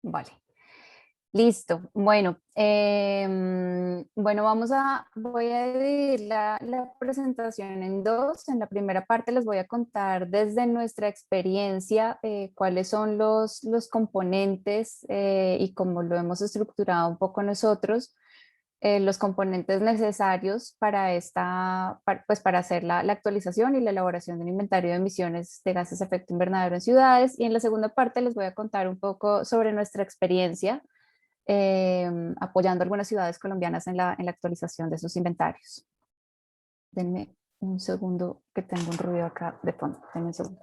Vale, listo. Bueno, bueno, voy a dividir la presentación en dos. En la primera parte les voy a contar desde nuestra experiencia cuáles son los componentes y cómo lo hemos estructurado un poco nosotros, los componentes necesarios para pues para hacer la actualización y la elaboración de un inventario de emisiones de gases de efecto invernadero en ciudades. Y en la segunda parte les voy a contar un poco sobre nuestra experiencia apoyando a algunas ciudades colombianas en la actualización de sus inventarios. Denme un segundo que tengo un ruido acá de fondo. Denme un segundo.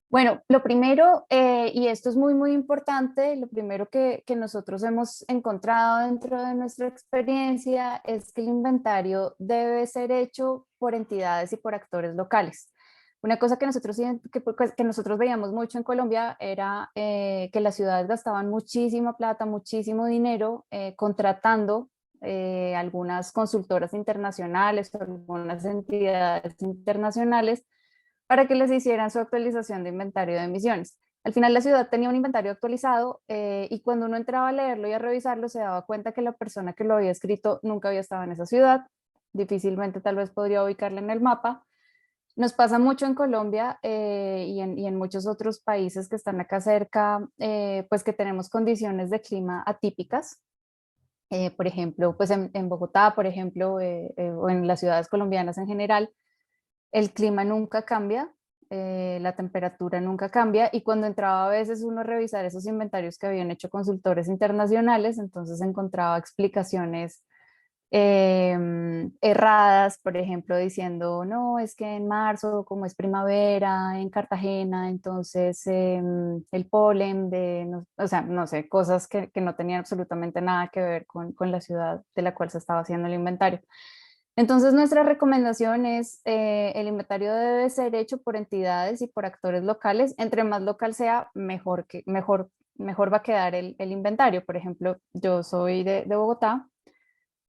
Bueno, lo primero, y esto es muy importante, lo primero que nosotros hemos encontrado dentro de nuestra experiencia es que el inventario debe ser hecho por entidades y por actores locales. Una cosa que que nosotros veíamos mucho en Colombia era que las ciudades gastaban muchísima plata, muchísimo dinero contratando algunas consultoras internacionales o algunas entidades internacionales para que les hicieran su actualización de inventario de emisiones. Al final la ciudad tenía un inventario actualizado y cuando uno entraba a leerlo y a revisarlo se daba cuenta que la persona que lo había escrito nunca había estado en esa ciudad, difícilmente tal vez podría ubicarla en el mapa. Nos pasa mucho en Colombia y en muchos otros países que están acá cerca, pues que tenemos condiciones de clima atípicas. Por ejemplo, pues en Bogotá, por ejemplo, o en las ciudades colombianas en general, el clima nunca cambia, la temperatura nunca cambia y cuando entraba a veces uno a revisar esos inventarios que habían hecho consultores internacionales, entonces encontraba explicaciones erradas, por ejemplo, diciendo, no, es que en marzo, como es primavera en Cartagena, entonces el polen o sea, no sé, cosas que no tenían absolutamente nada que ver con la ciudad de la cual se estaba haciendo el inventario. Entonces, nuestra recomendación es el inventario debe ser hecho por entidades y por actores locales. Entre más local sea, mejor va a quedar el inventario. Por ejemplo, yo soy de Bogotá.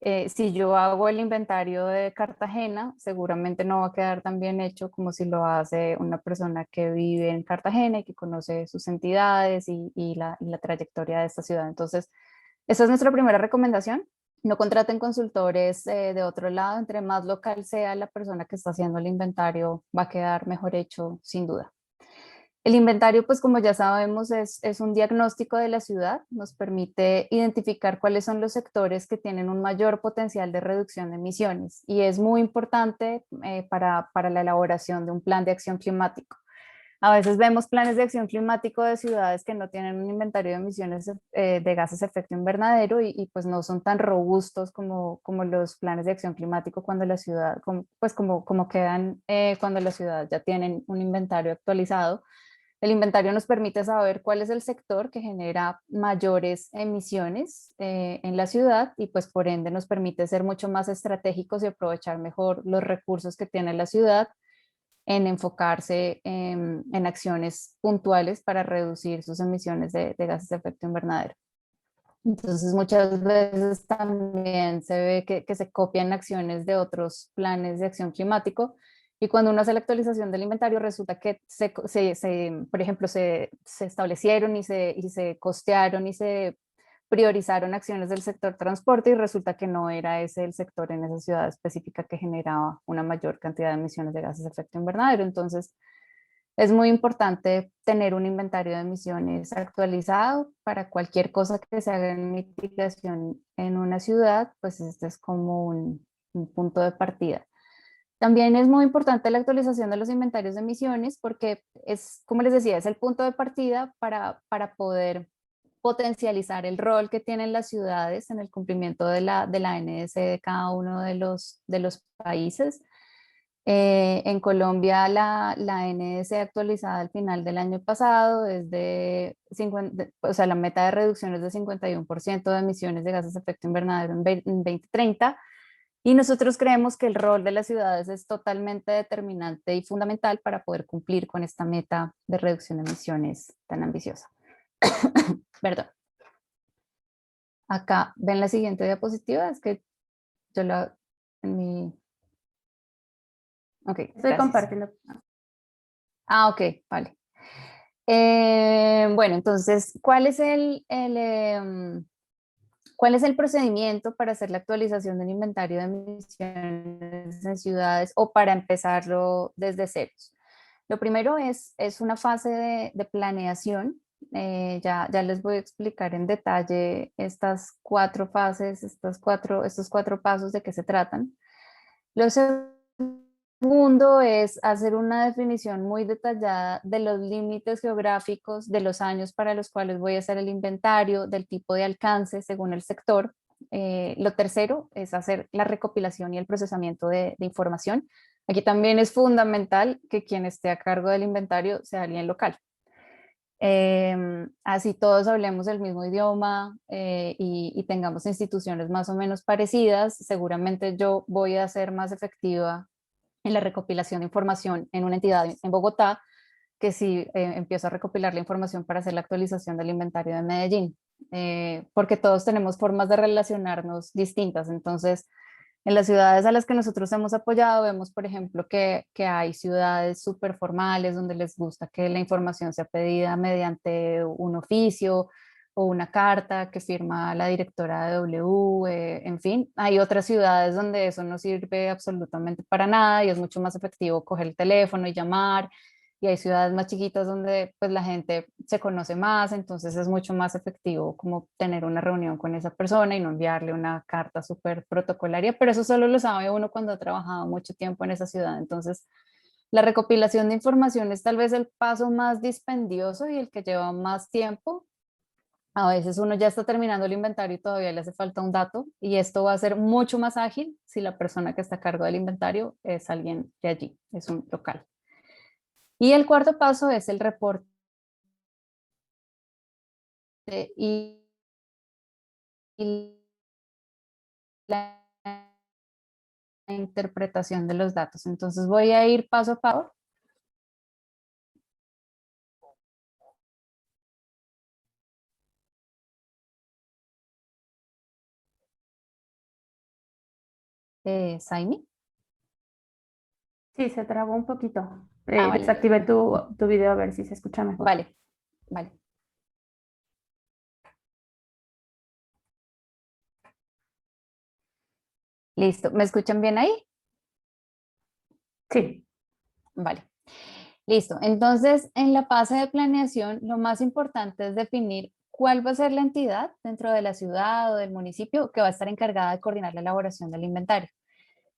Si yo hago el inventario de Cartagena, seguramente no va a quedar tan bien hecho como si lo hace una persona que vive en Cartagena y que conoce sus entidades y la trayectoria de esta ciudad. Entonces, esa es nuestra primera recomendación. No contraten consultores de otro lado. Entre más local sea la persona que está haciendo el inventario, va a quedar mejor hecho, sin duda. El inventario, pues como ya sabemos, es un diagnóstico de la ciudad, nos permite identificar cuáles son los sectores que tienen un mayor potencial de reducción de emisiones y es muy importante para la elaboración de un plan de acción climático. A veces vemos planes de acción climático de ciudades que no tienen un inventario de emisiones de gases de efecto invernadero pues no son tan robustos como los planes de acción climático cuando la ciudad, como quedan cuando la ciudad ya tienen un inventario actualizado. El inventario nos permite saber cuál es el sector que genera mayores emisiones en la ciudad y pues por ende nos permite ser mucho más estratégicos y aprovechar mejor los recursos que tiene la ciudad en enfocarse en acciones puntuales para reducir sus emisiones de gases de efecto invernadero. Entonces muchas veces también se ve que se copian acciones de otros planes de acción climático y cuando uno hace la actualización del inventario resulta que por ejemplo, se establecieron y se costearon y se priorizaron acciones del sector transporte y resulta que no era ese el sector en esa ciudad específica que generaba una mayor cantidad de emisiones de gases de efecto invernadero. Entonces, es muy importante tener un inventario de emisiones actualizado para cualquier cosa que se haga en mitigación en una ciudad, pues este es como un punto de partida. También es muy importante la actualización de los inventarios de emisiones porque es, como les decía, es el punto de partida para poder potencializar el rol que tienen las ciudades en el cumplimiento de la NDC de cada uno de los países. En Colombia la NDC actualizada al final del año pasado es de 50, o sea, la meta de reducción es de 51% de emisiones de gases de efecto invernadero en 2030 y nosotros creemos que el rol de las ciudades es totalmente determinante y fundamental para poder cumplir con esta meta de reducción de emisiones tan ambiciosa. Perdón. Acá ven la siguiente diapositiva, es que yo la, en mi Ok, Estoy gracias. compartiendo. Ah, ok, vale. Bueno, entonces, ¿cuál es el procedimiento para hacer la actualización del inventario de emisiones en ciudades o para empezarlo desde ceros? Lo primero es una fase de planeación. Ya les voy a explicar en detalle estas cuatro fases, estos cuatro pasos de qué se tratan. Lo segundo es hacer una definición muy detallada de los límites geográficos, de los años para los cuales voy a hacer el inventario, del tipo de alcance según el sector. Lo tercero es hacer la recopilación y el procesamiento de información. Aquí también es fundamental que quien esté a cargo del inventario sea alguien local. Así todos hablemos el mismo idioma y tengamos instituciones más o menos parecidas, seguramente yo voy a ser más efectiva en la recopilación de información en una entidad en Bogotá que si empiezo a recopilar la información para hacer la actualización del inventario de Medellín, porque todos tenemos formas de relacionarnos distintas. Entonces, en las ciudades a las que nosotros hemos apoyado, vemos, por ejemplo, que hay ciudades súper formales donde les gusta que la información sea pedida mediante un oficio o una carta que firma la directora de W, en fin, hay otras ciudades donde eso no sirve absolutamente para nada y es mucho más efectivo coger el teléfono y llamar, y hay ciudades más chiquitas donde pues la gente se conoce más, entonces es mucho más efectivo como tener una reunión con esa persona y no enviarle una carta súper protocolaria, pero eso solo lo sabe uno cuando ha trabajado mucho tiempo en esa ciudad. Entonces, la recopilación de información es tal vez el paso más dispendioso y el que lleva más tiempo. A veces uno ya está terminando el inventario y todavía le hace falta un dato, y esto va a ser mucho más ágil si la persona que está a cargo del inventario es alguien de allí, es un local. Y el cuarto paso es el reporte y la interpretación de los datos. Entonces voy a ir paso a paso. Saimi. Sí, se trabó un poquito. Ah, vale, Desactivé tu video a ver si se escucha mejor. vale, vale. Listo. ¿Me escuchan bien ahí? Sí, Vale. Listo. Entonces, en la fase de planeación, lo más importante es definir cuál va a ser la entidad dentro de la ciudad o del municipio que va a estar encargada de coordinar la elaboración del inventario.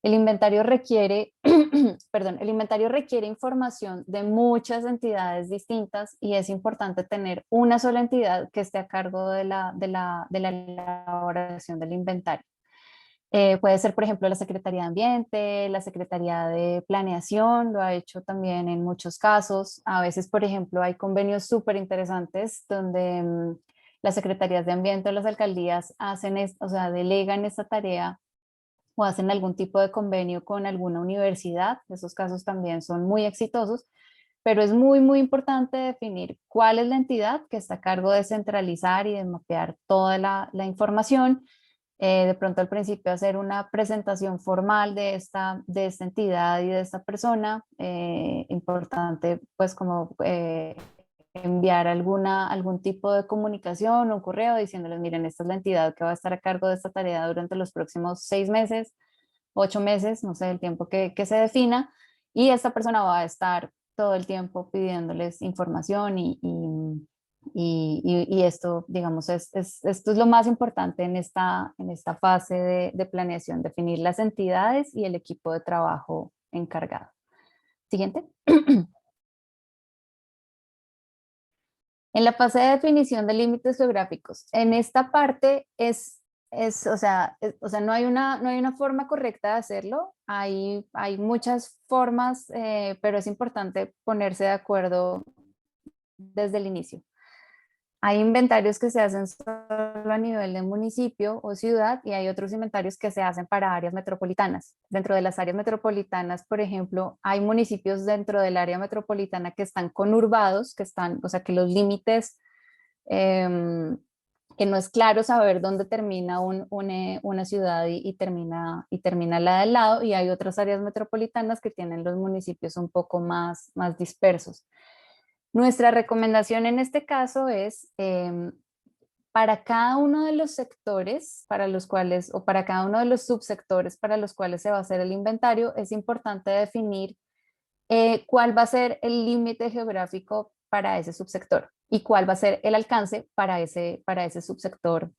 El inventario requiere, perdón, el inventario requiere información de muchas entidades distintas y es importante tener una sola entidad que esté a cargo de la elaboración del inventario. Puede ser, por ejemplo, la Secretaría de Ambiente, la Secretaría de Planeación, lo ha hecho también en muchos casos. A veces, por ejemplo, hay convenios súper interesantes donde las Secretarías de Ambiente o las alcaldías hacen, o sea, delegan esta tarea o hacen algún tipo de convenio con alguna universidad. Esos casos también son muy exitosos, pero es muy, muy importante definir cuál es la entidad que está a cargo de centralizar y de mapear toda la información. De pronto al principio hacer una presentación formal de esta entidad y de esta persona. Importante pues como enviar algún tipo de comunicación o un correo diciéndoles, miren, esta es la entidad que va a estar a cargo de esta tarea durante los próximos 6 meses, 8 meses, no sé, el tiempo que se defina, y esta persona va a estar todo el tiempo pidiéndoles información y esto, digamos, esto es lo más importante en esta fase de planeación, definir las entidades y el equipo de trabajo encargado. Siguiente. En la fase de definición de límites geográficos, en esta parte o sea, no hay una forma correcta de hacerlo, hay muchas formas, pero es importante ponerse de acuerdo desde el inicio. Hay inventarios que se hacen solo a nivel de municipio o ciudad y hay otros inventarios que se hacen para áreas metropolitanas. Dentro de las áreas metropolitanas, por ejemplo, hay municipios dentro del área metropolitana que están conurbados, o sea, que los límites em, que no es claro saber dónde termina una ciudad y termina la del lado, y hay otras áreas metropolitanas que tienen los municipios un poco más dispersos. Nuestra recomendación en este caso es, para cada uno de los sectores para los cuales, o para cada uno de los subsectores para los cuales se va a hacer el inventario, es importante definir cuál va a ser el límite geográfico para ese subsector y cuál va a ser el alcance para ese subsector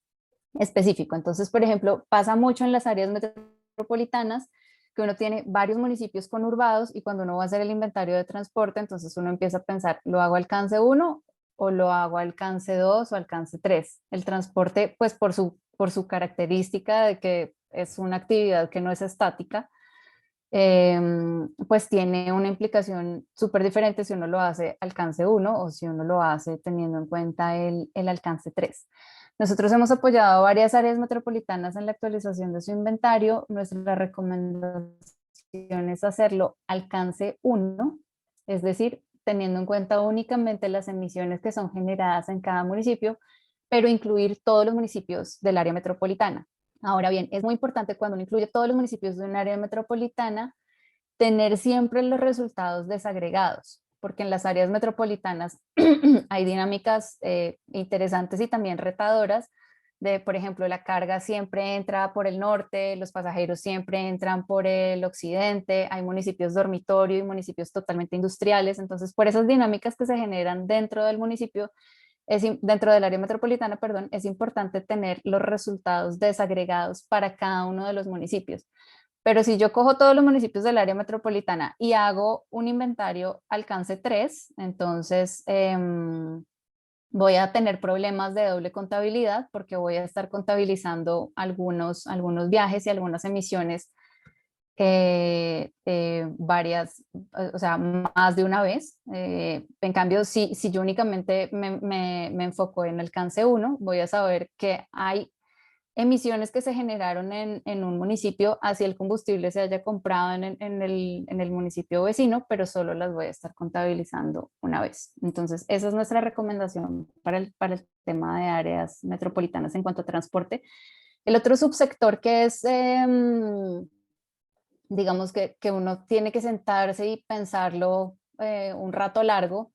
específico. Entonces, por ejemplo, pasa mucho en las áreas metropolitanas que uno tiene varios municipios conurbados y cuando uno va a hacer el inventario de transporte, entonces uno empieza a pensar, ¿lo hago alcance uno o lo hago alcance 2 o alcance 3? El transporte, pues por su característica de que es una actividad que no es estática, pues tiene una implicación súper diferente si uno lo hace alcance uno o si uno lo hace teniendo en cuenta el alcance 3. Nosotros hemos apoyado a varias áreas metropolitanas en la actualización de su inventario. Nuestra recomendación es hacerlo alcance uno, es decir, teniendo en cuenta únicamente las emisiones que son generadas en cada municipio, pero incluir todos los municipios del área metropolitana. Ahora bien, es muy importante cuando uno incluye todos los municipios de un área metropolitana, tener siempre los resultados desagregados, porque en las áreas metropolitanas hay dinámicas interesantes y también retadoras de, por ejemplo, la carga siempre entra por el norte, los pasajeros siempre entran por el occidente, hay municipios dormitorio y municipios totalmente industriales, entonces por esas dinámicas que se generan dentro del municipio, dentro del área metropolitana, perdón, es importante tener los resultados desagregados para cada uno de los municipios. Pero si yo cojo todos los municipios del área metropolitana y hago un inventario alcance 3, entonces voy a tener problemas de doble contabilidad porque voy a estar contabilizando algunos viajes y algunas emisiones varias, o sea, más de una vez. En cambio, si yo únicamente me enfoco en alcance uno, voy a saber que hay emisiones que se generaron en un municipio, así el combustible se haya comprado en el municipio vecino, pero solo las voy a estar contabilizando una vez. Entonces, esa es nuestra recomendación para el tema de áreas metropolitanas en cuanto a transporte. El otro subsector que es, digamos que uno tiene que sentarse y pensarlo un rato largo,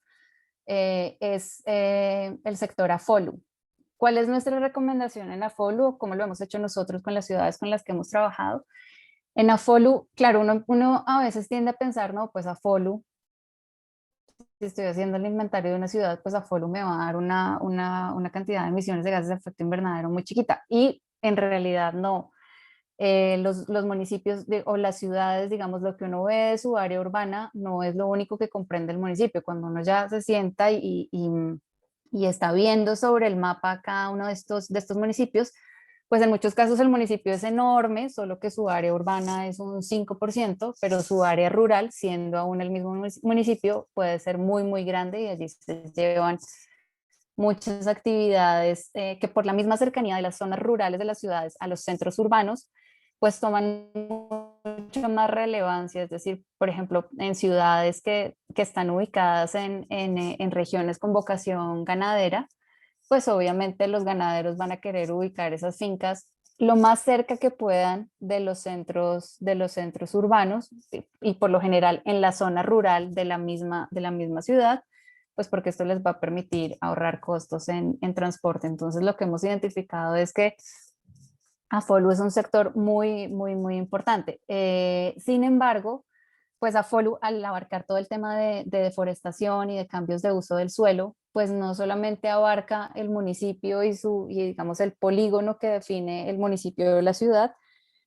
es el sector AFOLU. ¿Cuál es nuestra recomendación en AFOLU o cómo lo hemos hecho nosotros con las ciudades con las que hemos trabajado? En AFOLU, claro, uno a veces tiende a pensar, no, pues AFOLU, si estoy haciendo el inventario de una ciudad, pues AFOLU me va a dar una cantidad de emisiones de gases de efecto invernadero muy chiquita. Y en realidad no. Los municipios o las ciudades, digamos, lo que uno ve de su área urbana no es lo único que comprende el municipio. Cuando uno ya se sienta y está viendo sobre el mapa cada uno de estos municipios, pues en muchos casos el municipio es enorme, solo que su área urbana es un 5%, pero su área rural, siendo aún el mismo municipio, puede ser muy grande y allí se llevan muchas actividades que por la misma cercanía de las zonas rurales de las ciudades a los centros urbanos, pues toman mucho más relevancia. Es decir, por ejemplo, en ciudades que están ubicadas en regiones con vocación ganadera, pues obviamente los ganaderos van a querer ubicar esas fincas lo más cerca que puedan de los centros urbanos y por lo general en la zona rural de la misma ciudad, pues porque esto les va a permitir ahorrar costos en transporte. Entonces lo que hemos identificado es que AFOLU es un sector muy importante. Sin embargo, pues AFOLU al abarcar todo el tema de deforestación y de cambios de uso del suelo, pues no solamente abarca el municipio y digamos el polígono que define el municipio de la ciudad,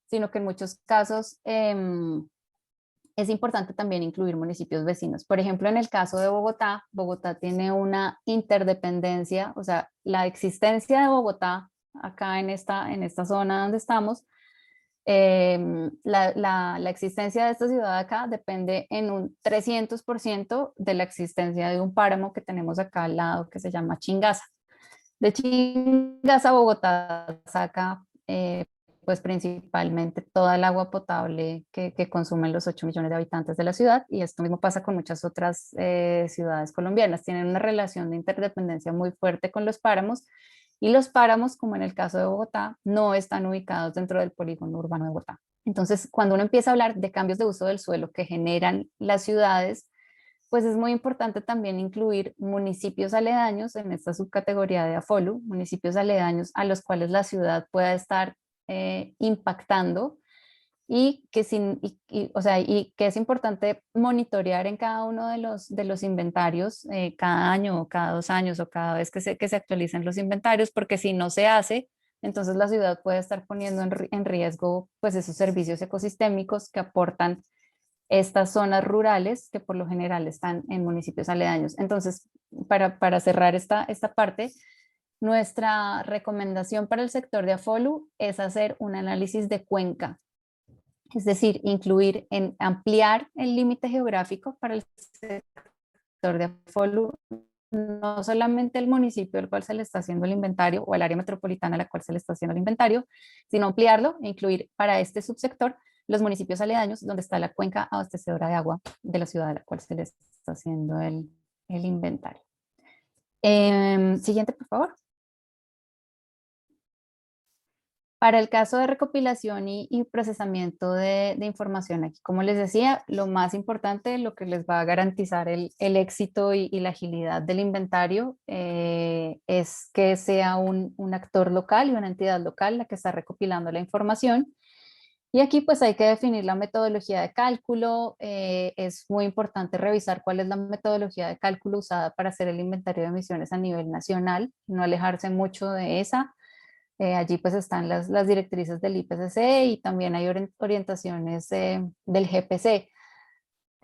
sino que en muchos casos es importante también incluir municipios vecinos. Por ejemplo, en el caso de Bogotá, Bogotá tiene una interdependencia, o sea, la existencia de Bogotá acá en esta zona donde estamos, la existencia de esta ciudad acá depende en un 300% de la existencia de un páramo que tenemos acá al lado que se llama Chingaza. De Chingaza, Bogotá saca pues principalmente toda el agua potable que consumen los 8 millones de habitantes de la ciudad, y esto mismo pasa con muchas otras ciudades colombianas. Tienen una relación de interdependencia muy fuerte con los páramos Y los páramos, como en el caso de Bogotá, no están ubicados dentro del polígono urbano de Bogotá. Entonces, cuando uno empieza a hablar de cambios de uso del suelo que generan las ciudades, pues es muy importante también incluir municipios aledaños en esta subcategoría de AFOLU, municipios aledaños a los cuales la ciudad pueda estar impactando y que, o sea, y que es importante monitorear en cada uno de los inventarios cada año o cada 2 años o cada vez que se actualicen los inventarios, porque si no se hace, entonces la ciudad puede estar poniendo en riesgo pues esos servicios ecosistémicos que aportan estas zonas rurales que por lo general están en municipios aledaños. Entonces, para cerrar esta parte, nuestra recomendación para el sector de AFOLU es hacer un análisis de cuenca, es decir, ampliar el límite geográfico para el sector de AFOLU, no solamente el municipio al cual se le está haciendo el inventario o el área metropolitana a la cual se le está haciendo el inventario, sino ampliarlo e incluir para este subsector los municipios aledaños donde está la cuenca abastecedora de agua de la ciudad a la cual se le está haciendo el inventario. Siguiente, por favor. Para el caso de recopilación y procesamiento de información, aquí, como les decía, lo más importante, lo que les va a garantizar el éxito y la agilidad del inventario es que sea un actor local y una entidad local la que está recopilando la información. Y aquí pues hay que definir la metodología de cálculo. Es muy importante revisar cuál es la metodología de cálculo usada para hacer el inventario de emisiones a nivel nacional, no alejarse mucho de esa. Allí pues están las directrices del IPCC y también hay orientaciones del GPC.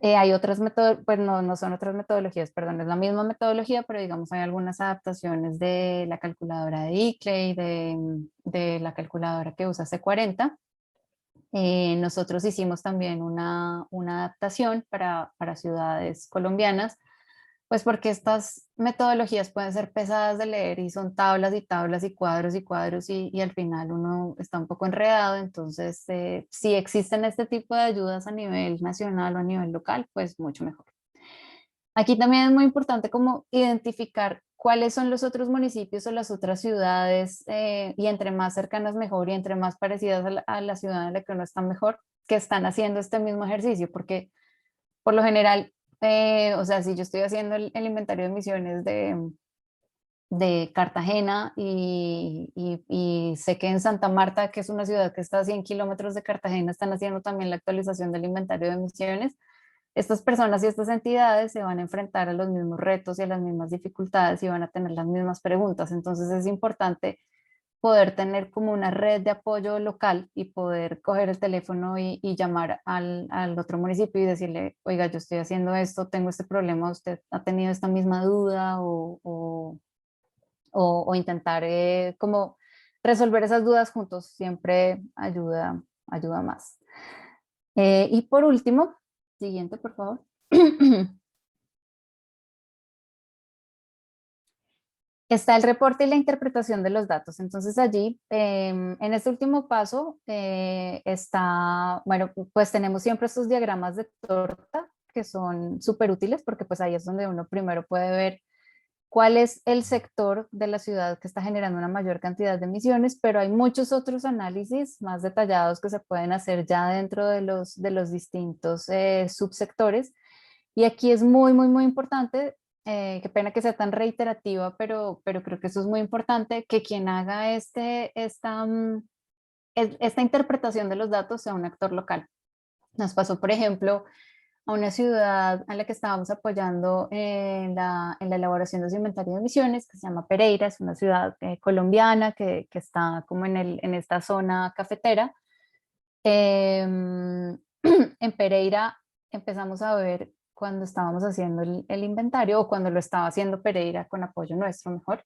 Hay otras metodologías, pues no son otras metodologías, perdón, es la misma metodología, pero digamos hay algunas adaptaciones de la calculadora de ICLEI, de la calculadora que usa C40. Nosotros hicimos también una adaptación para ciudades colombianas, pues porque estas metodologías pueden ser pesadas de leer y son tablas y tablas y cuadros y al final uno está un poco enredado. Entonces, si existen este tipo de ayudas a nivel nacional o a nivel local, pues mucho mejor. Aquí también es muy importante como identificar cuáles son los otros municipios o las otras ciudades y entre más cercanas mejor y entre más parecidas a la ciudad en la que uno está mejor, que están haciendo este mismo ejercicio, porque por lo general, o sea, si yo estoy haciendo el inventario de emisiones de Cartagena y sé que en Santa Marta, que es una ciudad que está a 100 kilómetros de Cartagena, están haciendo también la actualización del inventario de emisiones, estas personas y estas entidades se van a enfrentar a los mismos retos y a las mismas dificultades y van a tener las mismas preguntas. Entonces es importante poder tener como una red de apoyo local y poder coger el teléfono y llamar al otro municipio y decirle, oiga, yo estoy haciendo esto, tengo este problema, usted ha tenido esta misma duda o intentar como resolver esas dudas juntos siempre ayuda más. Y por último, siguiente, por favor. Está el reporte y la interpretación de los datos. Entonces allí, en este último paso, está, bueno, pues tenemos siempre estos diagramas de torta que son súper útiles porque pues ahí es donde uno primero puede ver cuál es el sector de la ciudad que está generando una mayor cantidad de emisiones, pero hay muchos otros análisis más detallados que se pueden hacer ya dentro de los distintos subsectores. Y aquí es muy importante, qué pena que sea tan reiterativa, pero creo que eso es muy importante, que quien haga esta interpretación de los datos sea un actor local. Nos pasó, por ejemplo, a una ciudad a la que estábamos apoyando en la elaboración de su inventario de emisiones, que se llama Pereira, es una ciudad colombiana que está como en esta zona cafetera. En Pereira empezamos a ver cuando estábamos haciendo el inventario o cuando lo estaba haciendo Pereira con apoyo nuestro mejor,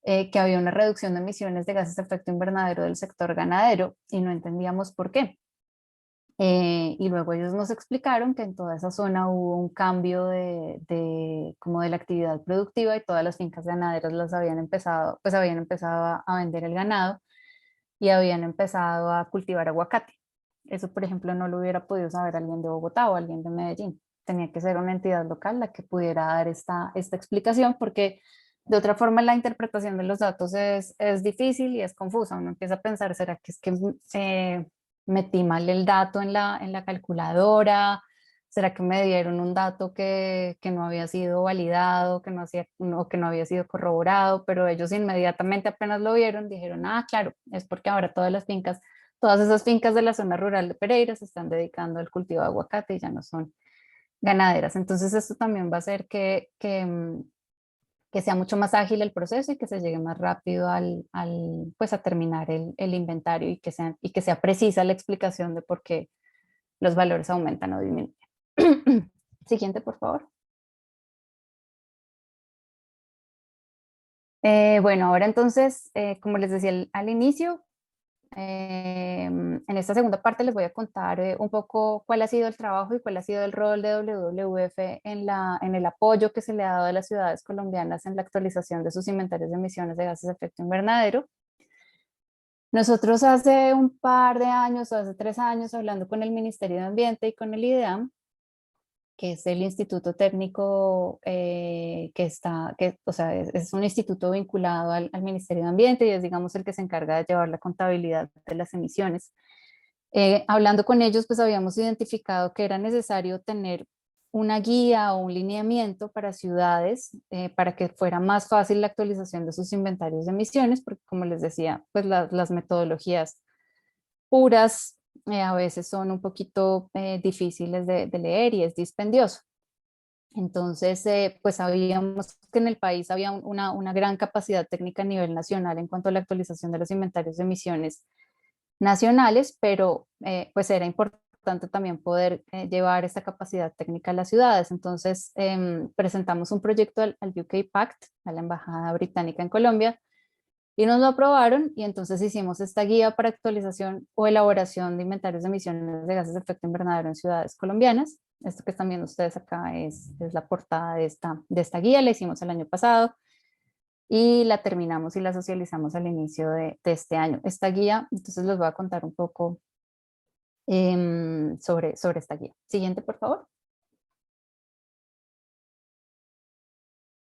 que había una reducción de emisiones de gases de efecto invernadero del sector ganadero y no entendíamos por qué. Y luego ellos nos explicaron que en toda esa zona hubo un cambio como de la actividad productiva y todas las fincas ganaderas pues habían empezado a vender el ganado y habían empezado a cultivar aguacate. Eso, por ejemplo, no lo hubiera podido saber alguien de Bogotá o alguien de Medellín. Tenía que ser una entidad local la que pudiera dar esta explicación porque De otra forma, la interpretación de los datos es difícil y es confusa. Uno empieza a pensar, ¿será que es que metí mal el dato en la calculadora? ¿Será que me dieron un dato que no había sido validado, que no había sido corroborado? Pero ellos inmediatamente apenas lo vieron, dijeron, ah, claro, es porque ahora todas esas fincas de la zona rural de Pereira se están dedicando al cultivo de aguacate y ya no son ganaderas. Entonces, esto también va a hacer que sea mucho más ágil el proceso y que se llegue más rápido pues a terminar el inventario y que sea precisa la explicación de por qué los valores aumentan o disminuyen. Siguiente, por favor. Bueno, ahora entonces, como les decía al inicio, en esta segunda parte les voy a contar un poco cuál ha sido el trabajo y cuál ha sido el rol de WWF en el apoyo que se le ha dado a las ciudades colombianas en la actualización de sus inventarios de emisiones de gases de efecto invernadero. Nosotros hace un par de años o hace 3 años, hablando con el Ministerio de Ambiente y con el IDEAM, que es el instituto técnico o sea, es un instituto vinculado al Ministerio de Ambiente y es, digamos, el que se encarga de llevar la contabilidad de las emisiones. Hablando con ellos, pues habíamos identificado que era necesario tener una guía o un lineamiento para ciudades para que fuera más fácil la actualización de sus inventarios de emisiones, porque como les decía, pues las metodologías puras a veces son un poquito difíciles de leer y es dispendioso. Entonces, pues sabíamos que en el país había una gran capacidad técnica a nivel nacional en cuanto a la actualización de los inventarios de emisiones nacionales, pero pues era importante también poder llevar esta capacidad técnica a las ciudades. Entonces, presentamos un proyecto al UK Pact, a la Embajada Británica en Colombia, y nos lo aprobaron y entonces hicimos esta guía para actualización o elaboración de inventarios de emisiones de gases de efecto invernadero en ciudades colombianas. Esto que están viendo ustedes acá es la portada de esta guía, la hicimos el año pasado y la terminamos y la socializamos al inicio de este año. Esta guía, entonces les voy a contar un poco sobre esta guía. Siguiente, por favor.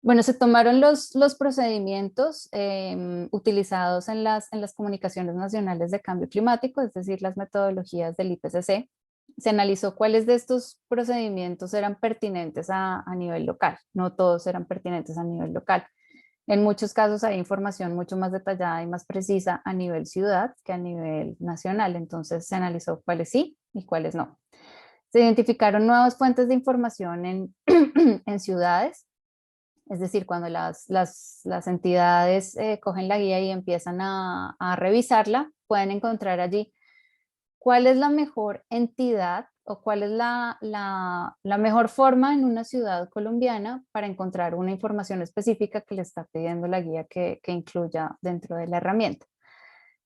Bueno, se tomaron los procedimientos utilizados en las comunicaciones nacionales de cambio climático, es decir, las metodologías del IPCC. Se analizó cuáles de estos procedimientos eran pertinentes a nivel local. No todos eran pertinentes a nivel local. En muchos casos hay información mucho más detallada y más precisa a nivel ciudad que a nivel nacional. Entonces se analizó cuáles sí y cuáles no. Se identificaron nuevas fuentes de información en ciudades, es decir, cuando las entidades cogen la guía y empiezan a revisarla, pueden encontrar allí cuál es la mejor entidad o cuál es la mejor forma en una ciudad colombiana para encontrar una información específica que le está pidiendo la guía que incluya dentro de la herramienta.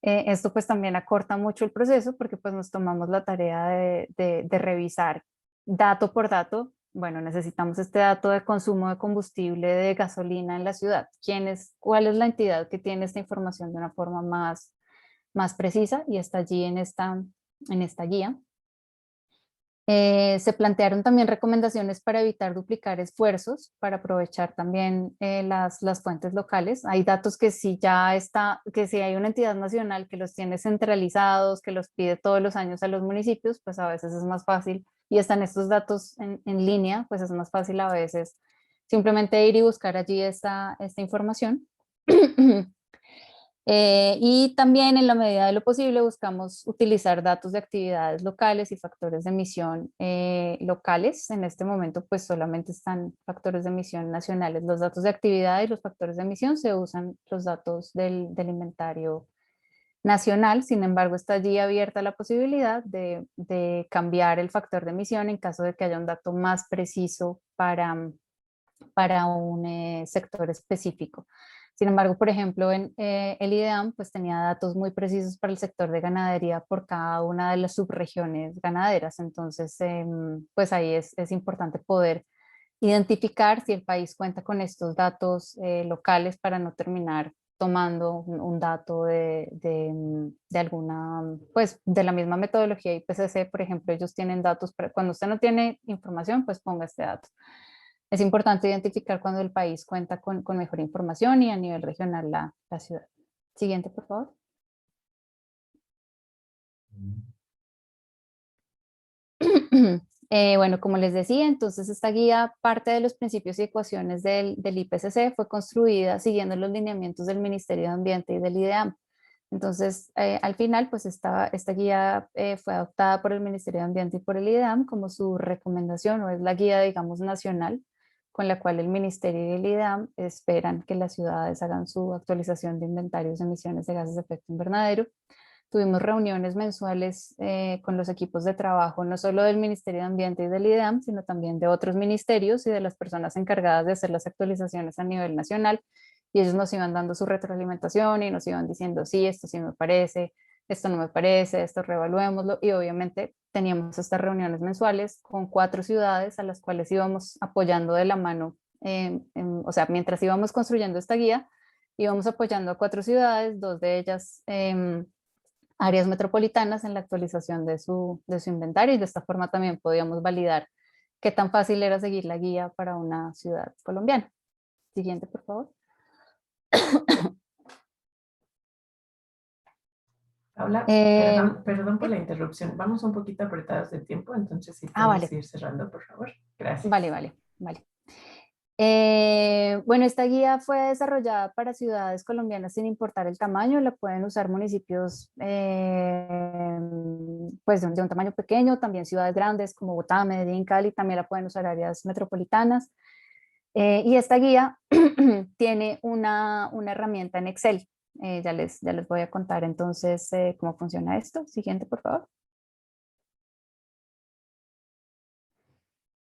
Esto pues también acorta mucho el proceso porque pues nos tomamos la tarea de revisar dato por dato. Bueno, necesitamos este dato de consumo de combustible de gasolina en la ciudad. ¿Cuál es la entidad que tiene esta información de una forma más precisa? Y está allí en esta guía. Se plantearon también recomendaciones para evitar duplicar esfuerzos, para aprovechar también las fuentes locales. Hay datos que que si hay una entidad nacional que los tiene centralizados, que los pide todos los años a los municipios, pues a veces es más fácil, y están estos datos en línea, pues es más fácil a veces simplemente ir y buscar allí esta información. Y también en la medida de lo posible buscamos utilizar datos de actividades locales y factores de emisión locales. En este momento pues solamente están factores de emisión nacionales. Los datos de actividad y los factores de emisión se usan los datos del inventario nacional. Sin embargo, está allí abierta la posibilidad de cambiar el factor de emisión en caso de que haya un dato más preciso para un sector específico. Sin embargo, por ejemplo, en el IDEAM pues tenía datos muy precisos para el sector de ganadería por cada una de las subregiones ganaderas. Entonces, pues ahí es importante poder identificar si el país cuenta con estos datos locales para no terminar tomando un dato de alguna, pues de la misma metodología IPCC, por ejemplo, ellos tienen datos, cuando usted no tiene información, pues ponga este dato. Es importante identificar cuando el país cuenta con mejor información y a nivel regional la ciudad. Siguiente, por favor. Bueno, como les decía, entonces esta guía, parte de los principios y ecuaciones del IPCC, fue construida siguiendo los lineamientos del Ministerio de Ambiente y del IDEAM. Entonces, al final, pues esta guía fue adoptada por el Ministerio de Ambiente y por el IDEAM como su recomendación, o es la guía, digamos, nacional, con la cual el Ministerio y el IDEAM esperan que las ciudades hagan su actualización de inventarios de emisiones de gases de efecto invernadero. Tuvimos reuniones mensuales con los equipos de trabajo, no solo del Ministerio de Ambiente y del IDEAM, sino también de otros ministerios y de las personas encargadas de hacer las actualizaciones a nivel nacional. Y ellos nos iban dando su retroalimentación y nos iban diciendo, sí, esto sí me parece, esto no me parece, esto reevaluémoslo. Y obviamente teníamos estas reuniones mensuales con 4 ciudades a las cuales íbamos apoyando de la mano. O sea, mientras íbamos construyendo esta guía, íbamos apoyando a 4 ciudades, 2 de ellas áreas metropolitanas en la actualización de su inventario, y de esta forma también podíamos validar qué tan fácil era seguir la guía para una ciudad colombiana. Siguiente, por favor. Paula, perdón por Sí. la interrupción. Vamos un poquito apretados de tiempo, entonces si Vale. puedes ir cerrando, por favor. Gracias. Vale. Bueno, esta guía fue desarrollada para ciudades colombianas sin importar el tamaño. La pueden usar municipios pues de un tamaño pequeño, también ciudades grandes como Bogotá, Medellín, Cali, también la pueden usar áreas metropolitanas. Y esta guía tiene una herramienta en Excel. Ya les voy a contar entonces cómo funciona esto. Siguiente, por favor.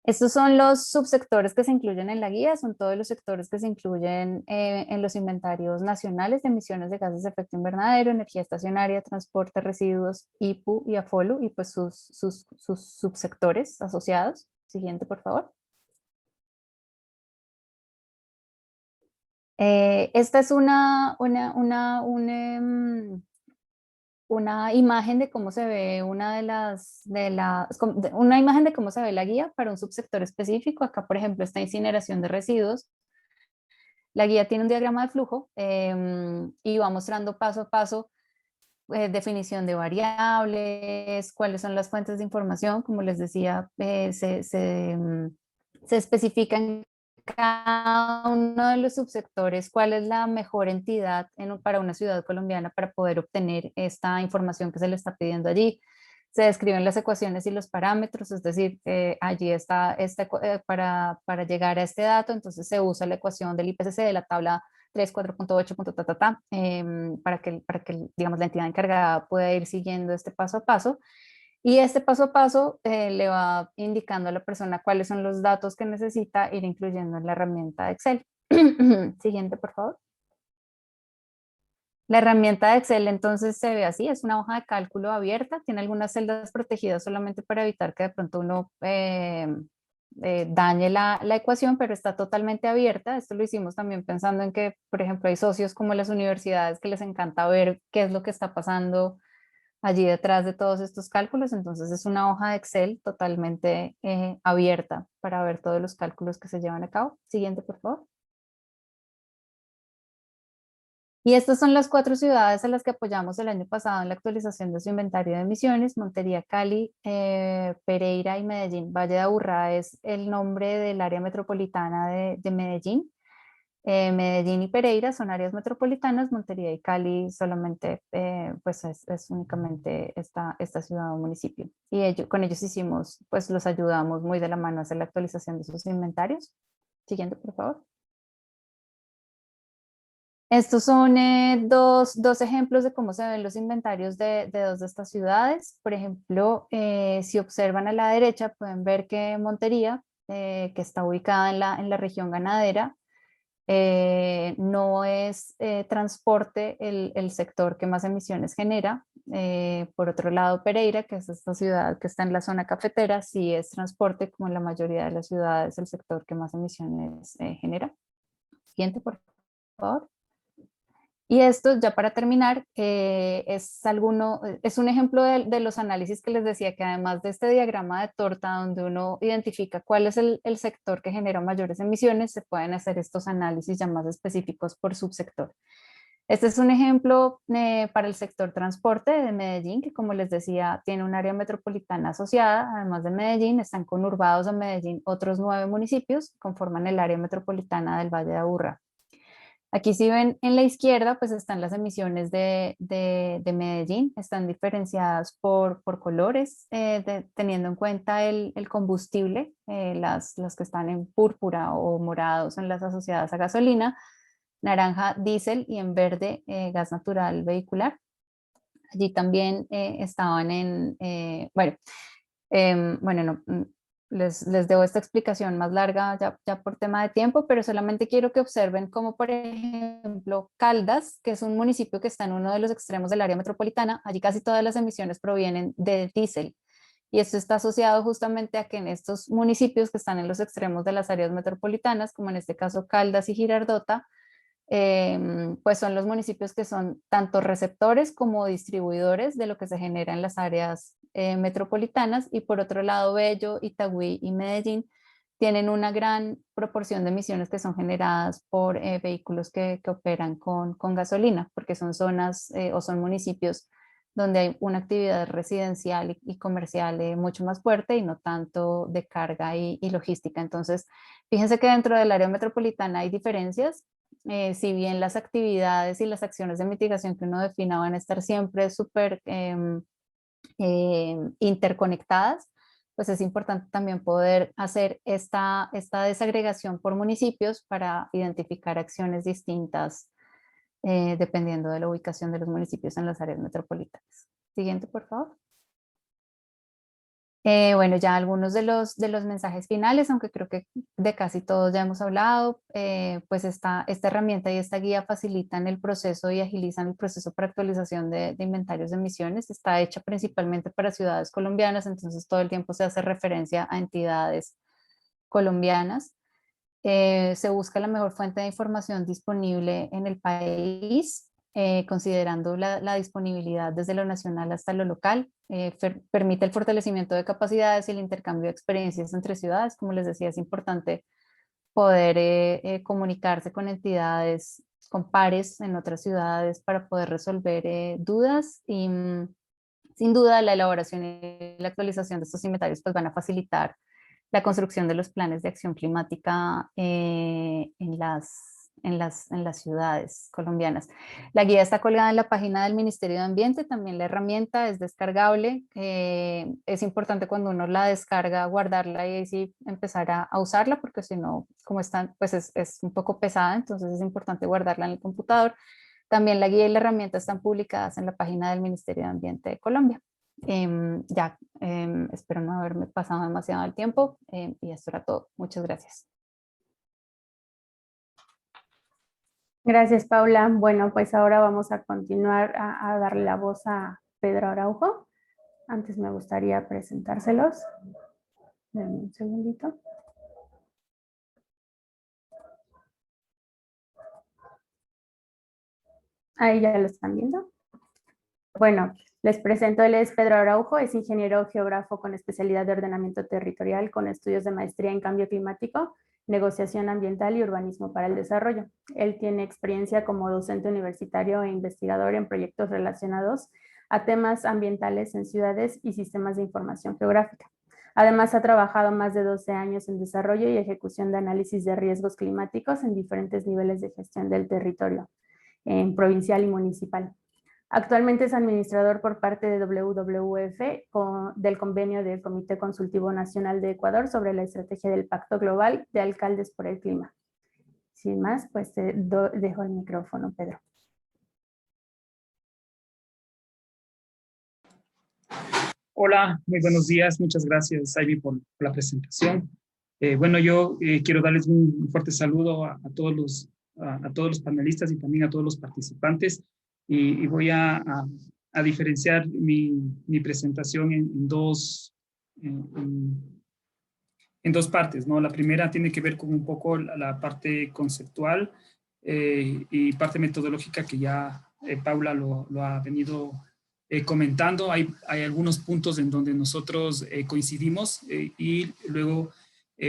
Estos son los subsectores que se incluyen en la guía, son todos los sectores que se incluyen en los inventarios nacionales de emisiones de gases de efecto invernadero, energía estacionaria, transporte, residuos, IPU y AFOLU, y pues sus subsectores asociados. Siguiente, por favor. Esta es una imagen de cómo se ve una imagen de cómo se ve la guía para un subsector específico. Acá, por ejemplo, está incineración de residuos. La guía tiene un diagrama de flujo y va mostrando paso a paso definición de variables, cuáles son las fuentes de información. Como les decía, se especifica en cada uno de los subsectores cuál es la mejor entidad para una ciudad colombiana para poder obtener esta información que se le está pidiendo allí. Se describen las ecuaciones y los parámetros, es decir, allí está para llegar a este dato, entonces se usa la ecuación del IPCC de la tabla 3, 4.8, para que, digamos, la entidad encargada pueda ir siguiendo este paso a paso. Y este paso a paso le va indicando a la persona cuáles son los datos que necesita ir incluyendo en la herramienta de Excel. Siguiente, por favor. La herramienta de Excel entonces se ve así, es una hoja de cálculo abierta, tiene algunas celdas protegidas solamente para evitar que de pronto uno dañe la ecuación, pero está totalmente abierta. Esto lo hicimos también pensando en que, por ejemplo, hay socios como las universidades que les encanta ver qué es lo que está pasando allí detrás de todos estos cálculos. Entonces es una hoja de Excel totalmente abierta para ver todos los cálculos que se llevan a cabo. Siguiente, por favor. Y estas son las 4 ciudades a las que apoyamos el año pasado en la actualización de su inventario de emisiones: Montería, Cali, Pereira y Medellín. Valle de Aburrá es el nombre del área metropolitana de Medellín. Medellín y Pereira son áreas metropolitanas. Montería y Cali solamente pues es únicamente esta ciudad o municipio. Y con ellos hicimos, pues los ayudamos muy de la mano a hacer la actualización de sus inventarios. Siguiente, por favor. Estos son dos ejemplos de cómo se ven los inventarios de 2 de estas ciudades. Por ejemplo, si observan a la derecha, pueden ver que Montería, que está ubicada en la región ganadera, no es transporte el sector que más emisiones genera. Por otro lado, Pereira, que es esta ciudad que está en la zona cafetera, sí es transporte, como en la mayoría de las ciudades, el sector que más emisiones genera. Siguiente, por favor. Y esto, ya para terminar, es un ejemplo de los análisis que les decía, que además de este diagrama de torta donde uno identifica cuál es el sector que genera mayores emisiones, se pueden hacer estos análisis ya más específicos por subsector. Este es un ejemplo para el sector transporte de Medellín, que como les decía, tiene un área metropolitana asociada. Además de Medellín, están conurbados a Medellín otros 9 municipios que conforman el área metropolitana del Valle de Aburrá. Aquí si ven en la izquierda, pues están las emisiones de Medellín, están diferenciadas por colores, teniendo en cuenta el combustible, las que están en púrpura o morados son las asociadas a gasolina, naranja diésel y en verde gas natural vehicular. Allí también estaban bueno, les debo esta explicación más larga ya por tema de tiempo, pero solamente quiero que observen cómo, por ejemplo, Caldas, que es un municipio que está en uno de los extremos del área metropolitana, allí casi todas las emisiones provienen de diésel. Y esto está asociado justamente a que en estos municipios que están en los extremos de las áreas metropolitanas, como en este caso Caldas y Girardota, pues son los municipios que son tanto receptores como distribuidores de lo que se genera en las áreas metropolitanas, y por otro lado Bello, Itagüí y Medellín tienen una gran proporción de emisiones que son generadas por vehículos que operan con gasolina, porque son zonas o son municipios donde hay una actividad residencial y comercial mucho más fuerte y no tanto de carga y logística. Entonces, fíjense que dentro del área metropolitana hay diferencias. Si bien las actividades y las acciones de mitigación que uno defina van a estar siempre súper interconectadas, pues es importante también poder hacer esta desagregación por municipios para identificar acciones distintas dependiendo de la ubicación de los municipios en las áreas metropolitanas. Siguiente, por favor. Bueno, ya algunos de los mensajes finales, aunque creo que de casi todos ya hemos hablado, pues esta herramienta y esta guía facilitan el proceso y agilizan el proceso para actualización de inventarios de emisiones. Está hecha principalmente para ciudades colombianas, entonces todo el tiempo se hace referencia a entidades colombianas. Se busca la mejor fuente de información disponible en el país, considerando la disponibilidad desde lo nacional hasta lo local. Permite el fortalecimiento de capacidades y el intercambio de experiencias entre ciudades. Como les decía, es importante poder comunicarse con entidades, con pares en otras ciudades para poder resolver dudas y sin duda la elaboración y la actualización de estos inventarios pues van a facilitar la construcción de los planes de acción climática en las ciudades colombianas. La guía está colgada en la página del Ministerio de Ambiente, también la herramienta es descargable. Es importante cuando uno la descarga guardarla y así empezar a usarla, porque si no, como están, pues es un poco pesada, entonces es importante guardarla en el computador. También la guía y la herramienta están publicadas en la página del Ministerio de Ambiente de Colombia. Espero no haberme pasado demasiado el tiempo y esto era todo. Muchas gracias. Gracias, Paula. Bueno, pues ahora vamos a continuar a darle la voz a Pedro Araujo. Antes me gustaría presentárselos. Denme un segundito. Ahí ya lo están viendo. Bueno, les presento, él es Pedro Araujo, es ingeniero geógrafo con especialidad de ordenamiento territorial con estudios de maestría en cambio climático, negociación ambiental y urbanismo para el desarrollo. Él tiene experiencia como docente universitario e investigador en proyectos relacionados a temas ambientales en ciudades y sistemas de información geográfica. Además, ha trabajado más de 12 años en desarrollo y ejecución de análisis de riesgos climáticos en diferentes niveles de gestión del territorio, en provincial y municipal. Actualmente es administrador por parte de WWF del convenio del Comité Consultivo Nacional de Ecuador sobre la estrategia del Pacto Global de Alcaldes por el Clima. Sin más, pues te dejo el micrófono, Pedro. Hola, muy buenos días. Muchas gracias, Ivy, por la presentación. Bueno, yo quiero darles un fuerte saludo a todos los panelistas y también a todos los participantes. Y voy a diferenciar mi presentación en dos partes, ¿no? La primera tiene que ver con un poco la parte conceptual y parte metodológica que ya Paula lo ha venido comentando. Hay algunos puntos en donde nosotros coincidimos y luego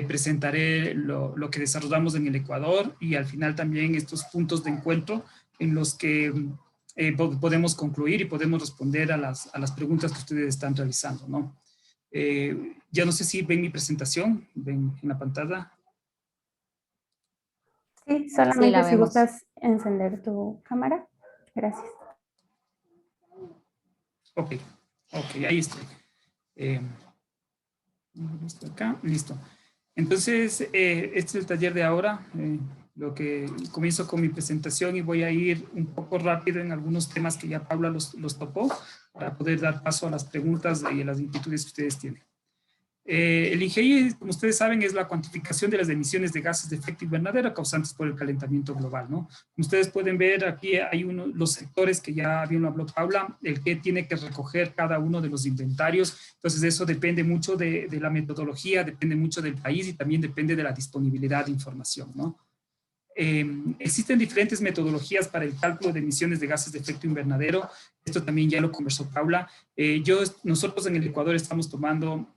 presentaré lo que desarrollamos en el Ecuador y al final también estos puntos de encuentro en los que podemos concluir y podemos responder a las preguntas que ustedes están realizando, ¿no? Ya no sé si ven mi presentación, ven en la pantalla. Sí, solamente sí, si gustas encender tu cámara. Gracias. Ok, ahí estoy. Listo, acá, listo. Entonces, este es el taller de ahora. Lo que comienzo con mi presentación y voy a ir un poco rápido en algunos temas que ya Paula los tocó para poder dar paso a las preguntas y a las inquietudes que ustedes tienen. El IGI, como ustedes saben, es la cuantificación de las emisiones de gases de efecto invernadero causantes por el calentamiento global, ¿no? Como ustedes pueden ver, aquí hay los sectores que ya bien lo habló Paula, el que tiene que recoger cada uno de los inventarios. Entonces, eso depende mucho de la metodología, depende mucho del país y también depende de la disponibilidad de información, ¿no? Existen diferentes metodologías para el cálculo de emisiones de gases de efecto invernadero. Esto también ya lo conversó Paula. Nosotros en el Ecuador estamos tomando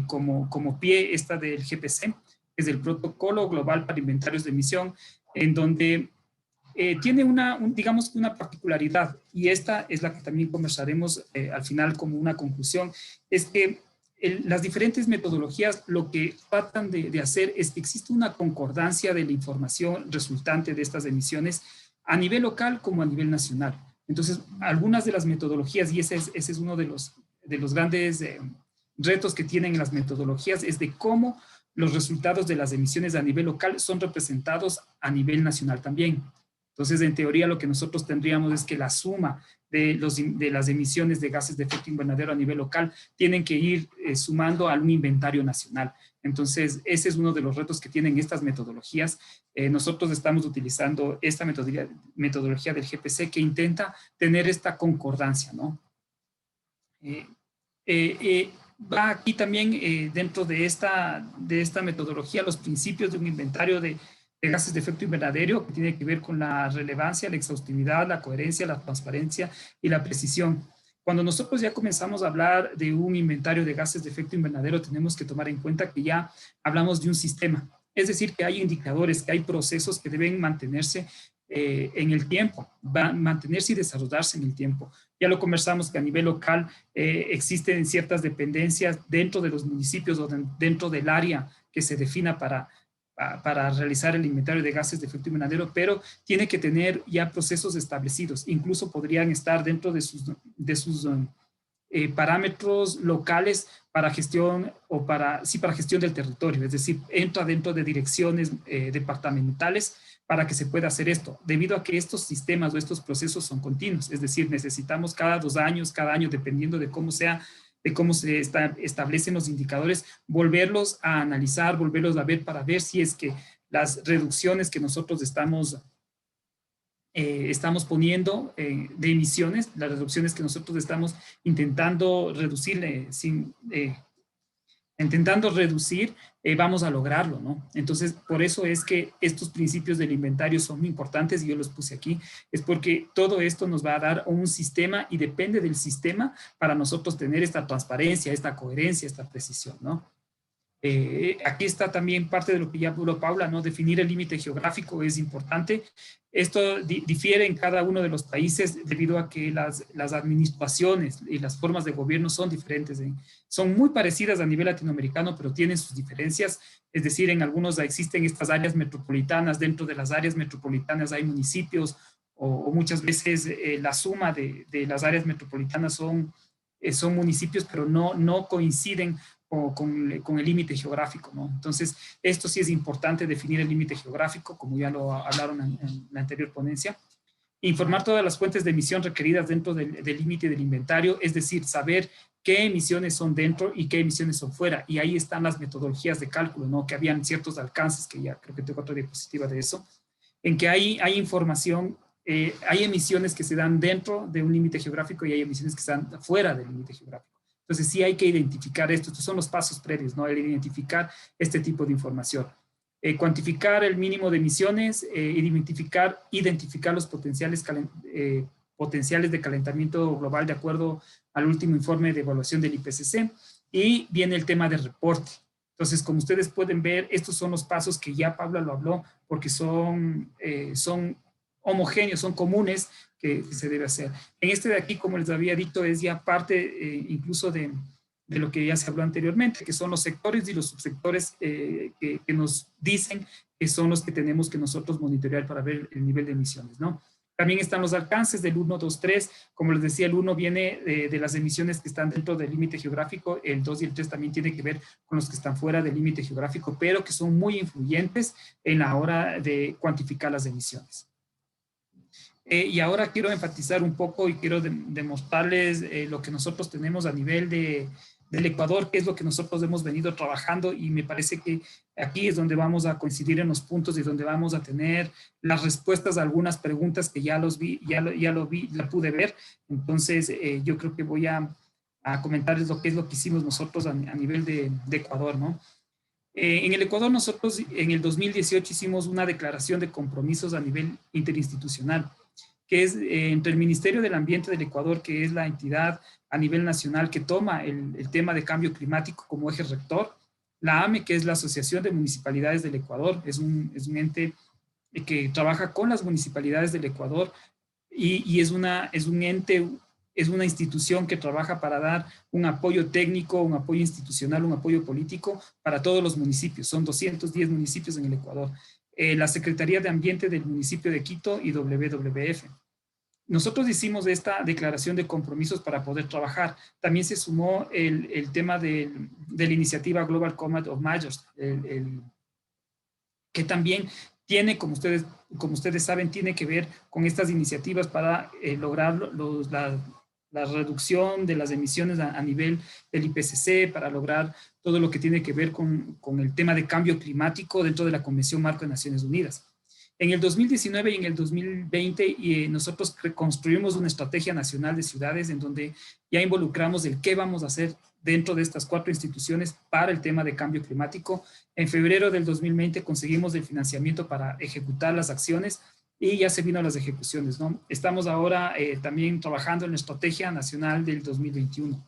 como pie esta del GPC, que es el Protocolo Global para Inventarios de Emisión, en donde tiene digamos una particularidad, y esta es la que también conversaremos al final como una conclusión, es que las diferentes metodologías lo que tratan de hacer es que existe una concordancia de la información resultante de estas emisiones a nivel local como a nivel nacional. Entonces, algunas de las metodologías, y ese es uno de los grandes retos que tienen las metodologías, es de cómo los resultados de las emisiones a nivel local son representados a nivel nacional también. Entonces, en teoría, lo que nosotros tendríamos es que la suma de las emisiones de gases de efecto invernadero a nivel local tienen que ir sumando a un inventario nacional. Entonces, ese es uno de los retos que tienen estas metodologías. Nosotros estamos utilizando esta metodología del GPC que intenta tener esta concordancia, ¿no? Va aquí también dentro de esta metodología los principios de un inventario de gases de efecto invernadero que tiene que ver con la relevancia, la exhaustividad, la coherencia, la transparencia y la precisión. Cuando nosotros ya comenzamos a hablar de un inventario de gases de efecto invernadero, tenemos que tomar en cuenta que ya hablamos de un sistema. Es decir, que hay indicadores, que hay procesos que deben mantenerse en el tiempo, mantenerse y desarrollarse en el tiempo. Ya lo conversamos que a nivel local existen ciertas dependencias dentro de los municipios o dentro del área que se defina para realizar el inventario de gases de efecto invernadero, pero tiene que tener ya procesos establecidos. Incluso podrían estar dentro de sus parámetros locales para gestión para gestión del territorio, es decir, entra dentro de direcciones departamentales para que se pueda hacer esto, debido a que estos sistemas o estos procesos son continuos, es decir, necesitamos cada 2 años, cada año, dependiendo de cómo se establecen los indicadores, volverlos a analizar, volverlos a ver para ver si es que las reducciones que nosotros estamos poniendo de emisiones, las reducciones que nosotros estamos intentando reducir, vamos a lograrlo, ¿no? Entonces, por eso es que estos principios del inventario son muy importantes y yo los puse aquí, es porque todo esto nos va a dar un sistema y depende del sistema para nosotros tener esta transparencia, esta coherencia, esta precisión, ¿no? Aquí está también parte de lo que ya habló Paula, ¿no? Definir el límite geográfico es importante. Esto difiere en cada uno de los países debido a que las administraciones y las formas de gobierno son diferentes. Son muy parecidas a nivel latinoamericano, pero tienen sus diferencias. Es decir, en algunos existen estas áreas metropolitanas. Dentro de las áreas metropolitanas hay municipios o muchas veces la suma de las áreas metropolitanas son municipios, pero no coinciden con el límite geográfico, ¿no? Entonces, esto sí es importante definir el límite geográfico, como ya lo hablaron en la anterior ponencia. Informar todas las fuentes de emisión requeridas dentro del límite del inventario, es decir, saber qué emisiones son dentro y qué emisiones son fuera. Y ahí están las metodologías de cálculo, ¿no? Que habían ciertos alcances, que ya creo que tengo otra diapositiva de eso, en que hay información, hay emisiones que se dan dentro de un límite geográfico y hay emisiones que están fuera del límite geográfico. Entonces sí hay que identificar esto. Estos son los pasos previos, ¿no? El identificar este tipo de información. cuantificar el mínimo de emisiones, identificar los potenciales de calentamiento global de acuerdo al último informe de evaluación del IPCC, y viene el tema de reporte. Entonces, como ustedes pueden ver, estos son los pasos que ya Paula lo habló, porque son homogéneos, son comunes que se debe hacer. En este de aquí, como les había dicho, es ya parte incluso de lo que ya se habló anteriormente, que son los sectores y los subsectores que nos dicen que son los que tenemos que nosotros monitorear para ver el nivel de emisiones, ¿no? También están los alcances del 1, 2, 3. Como les decía, el 1 viene de las emisiones que están dentro del límite geográfico. El 2 y el 3 también tienen que ver con los que están fuera del límite geográfico, pero que son muy influyentes en la hora de cuantificar las emisiones. Y ahora quiero enfatizar un poco y quiero demostrarles lo que nosotros tenemos a nivel del Ecuador, que es lo que nosotros hemos venido trabajando, y me parece que aquí es donde vamos a coincidir en los puntos y donde vamos a tener las respuestas a algunas preguntas que ya la pude ver. Entonces, yo creo que voy a comentarles lo que es lo que hicimos nosotros a nivel de Ecuador, ¿no? En el Ecuador nosotros en el 2018 hicimos una declaración de compromisos a nivel interinstitucional, que es entre el Ministerio del Ambiente del Ecuador, que es la entidad a nivel nacional que toma el tema de cambio climático como eje rector, la AME, que es la Asociación de Municipalidades del Ecuador, es un ente que trabaja con las municipalidades del Ecuador y es un ente, es una institución que trabaja para dar un apoyo técnico, un apoyo institucional, un apoyo político para todos los municipios. Son 210 municipios en el Ecuador. La Secretaría de Ambiente del municipio de Quito y WWF. Nosotros hicimos esta declaración de compromisos para poder trabajar. También se sumó el tema de la iniciativa Global Compact of Majors, que también tiene, como ustedes saben, tiene que ver con estas iniciativas para lograr la reducción de las emisiones a nivel del IPCC, para lograr todo lo que tiene que ver con el tema de cambio climático dentro de la Convención Marco de Naciones Unidas. En el 2019 y en el 2020 nosotros construimos una estrategia nacional de ciudades en donde ya involucramos el qué vamos a hacer dentro de estas 4 instituciones para el tema de cambio climático. En febrero del 2020 conseguimos el financiamiento para ejecutar las acciones y ya se vino a las ejecuciones, ¿no? Estamos ahora también trabajando en la estrategia nacional del 2021.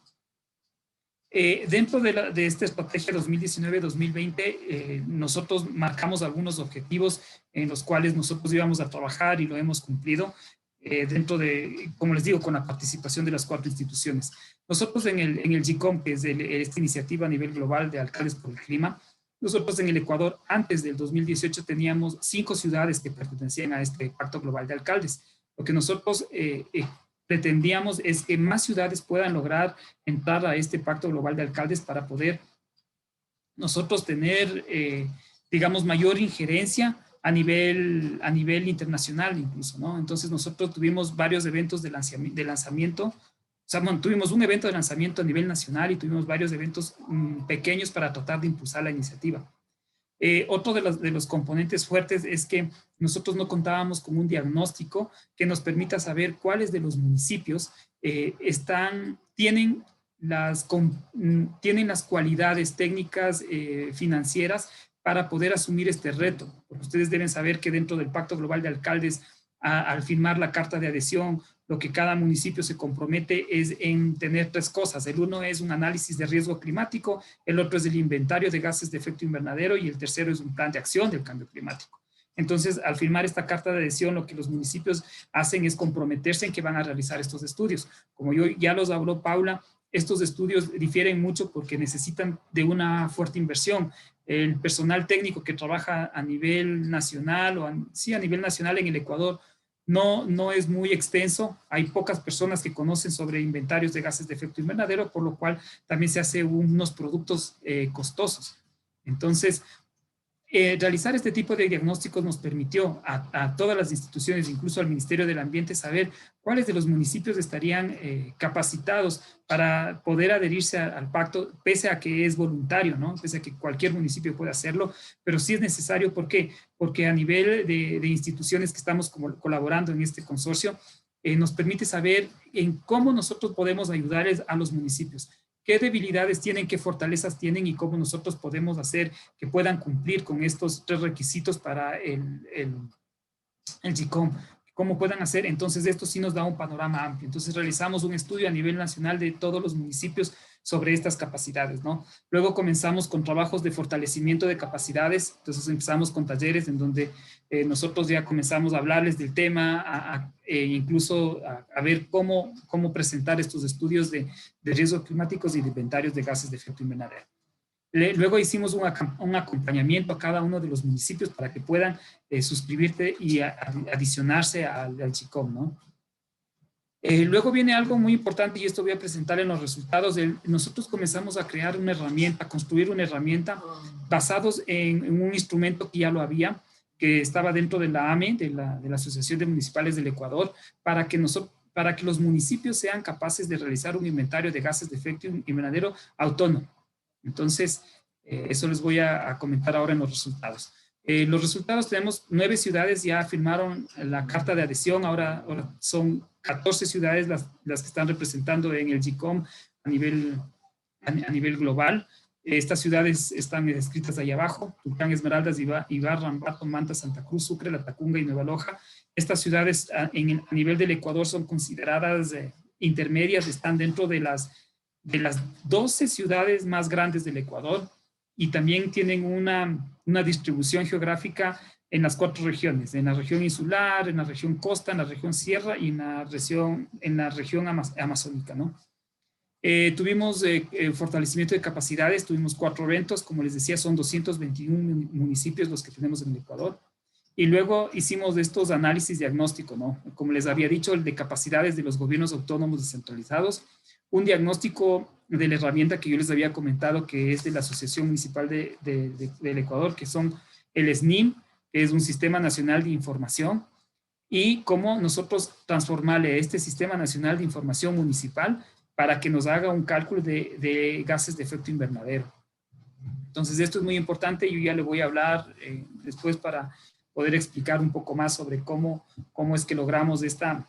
Dentro de esta estrategia 2019-2020, nosotros marcamos algunos objetivos en los cuales nosotros íbamos a trabajar y lo hemos cumplido dentro de, como les digo, con la participación de las 4 instituciones. Nosotros en el GCOM, que es esta iniciativa a nivel global de alcaldes por el clima, nosotros en el Ecuador, antes del 2018, teníamos 5 ciudades que pertenecían a este Pacto Global de Alcaldes. Lo que nosotros pretendíamos es que más ciudades puedan lograr entrar a este Pacto Global de Alcaldes para poder nosotros tener, digamos, mayor injerencia a nivel internacional incluso, ¿no? Entonces nosotros tuvimos varios eventos de lanzamiento, o sea, tuvimos un evento de lanzamiento a nivel nacional y tuvimos varios eventos pequeños para tratar de impulsar la iniciativa. Otro de los componentes fuertes es que nosotros no contábamos con un diagnóstico que nos permita saber cuáles de los municipios tienen las cualidades técnicas financieras para poder asumir este reto. Porque ustedes deben saber que dentro del Pacto Global de Alcaldes, al firmar la carta de adhesión, lo que cada municipio se compromete es en tener 3 cosas. El uno es un análisis de riesgo climático, el otro es el inventario de gases de efecto invernadero y el tercero es un plan de acción del cambio climático. Entonces, al firmar esta carta de adhesión, lo que los municipios hacen es comprometerse en que van a realizar estos estudios. Como ya los habló Paula, estos estudios difieren mucho porque necesitan de una fuerte inversión. El personal técnico que trabaja a nivel nacional, a nivel nacional en el Ecuador, no es muy extenso. Hay pocas personas que conocen sobre inventarios de gases de efecto invernadero, por lo cual también se hacen unos productos costosos. Entonces, realizar este tipo de diagnósticos nos permitió a todas las instituciones, incluso al Ministerio del Ambiente, saber cuáles de los municipios estarían capacitados para poder adherirse al pacto, pese a que es voluntario, ¿no? Pese a que cualquier municipio puede hacerlo, pero sí es necesario. ¿Por qué? Porque a nivel de instituciones que estamos colaborando en este consorcio, nos permite saber en cómo nosotros podemos ayudarles a los municipios. qué debilidades tienen, qué fortalezas tienen y cómo nosotros podemos hacer que puedan cumplir con estos 3 requisitos para el GCOM, cómo puedan hacer. Entonces esto sí nos da un panorama amplio. Entonces realizamos un estudio a nivel nacional de todos los municipios sobre estas capacidades, ¿no? Luego comenzamos con trabajos de fortalecimiento de capacidades. Entonces empezamos con talleres en donde nosotros ya comenzamos a hablarles del tema, incluso a ver cómo presentar estos estudios de riesgos climáticos y de inventarios de gases de efecto invernadero. Luego hicimos un acompañamiento a cada uno de los municipios para que puedan suscribirse y adicionarse al GCOM, ¿no? Luego viene algo muy importante y esto voy a presentar en los resultados. Nosotros comenzamos a crear una herramienta, a construir una herramienta basados en un instrumento que ya lo había, que estaba dentro de la AME, de la Asociación de Municipales del Ecuador, para que los municipios sean capaces de realizar un inventario de gases de efecto invernadero autónomo. Entonces, eso les voy a comentar ahora en los resultados. Los resultados, tenemos 9 ciudades ya firmaron la carta de adhesión, ahora son 14 ciudades las que están representando en el GCOM a nivel global. Estas ciudades están escritas ahí abajo: Tulcán, Esmeraldas, Ibarra, Ambato, Manta, Santa Cruz, Sucre, La Tacunga y Nueva Loja. Estas ciudades a nivel del Ecuador son consideradas intermedias, están dentro de las 12 ciudades más grandes del Ecuador y también tienen una distribución geográfica en las 4 regiones, en la región insular, en la región costa, en la región sierra y en la región amazónica, ¿no? Tuvimos fortalecimiento de capacidades, tuvimos 4 eventos, como les decía, son 221 municipios los que tenemos en el Ecuador. Y luego hicimos estos análisis diagnóstico, ¿no? Como les había dicho, el de capacidades de los gobiernos autónomos descentralizados, un diagnóstico de la herramienta que yo les había comentado, que es de la Asociación Municipal del Ecuador, que son el SNIM, que es un Sistema Nacional de Información, y cómo nosotros transformarle este Sistema Nacional de Información Municipal para que nos haga un cálculo de gases de efecto invernadero. Entonces, esto es muy importante. Yo ya le voy a hablar después para poder explicar un poco más sobre cómo es que logramos esta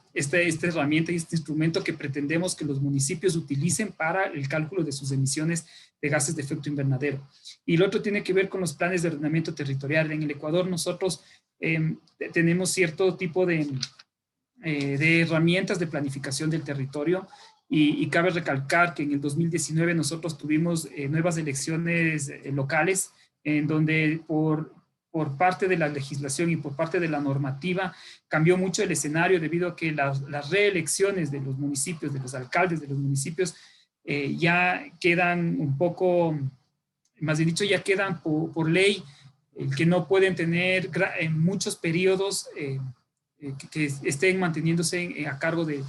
herramienta y este instrumento que pretendemos que los municipios utilicen para el cálculo de sus emisiones de gases de efecto invernadero. Y lo otro tiene que ver con los planes de ordenamiento territorial. En el Ecuador nosotros tenemos cierto tipo de herramientas de planificación del territorio y cabe recalcar que en el 2019 nosotros tuvimos nuevas elecciones locales en donde por parte de la legislación y por parte de la normativa cambió mucho el escenario debido a que las reelecciones de los municipios, de los alcaldes de los municipios, ya quedan un poco, más bien dicho, ya quedan por ley, que no pueden tener en muchos periodos que estén manteniéndose a cargo de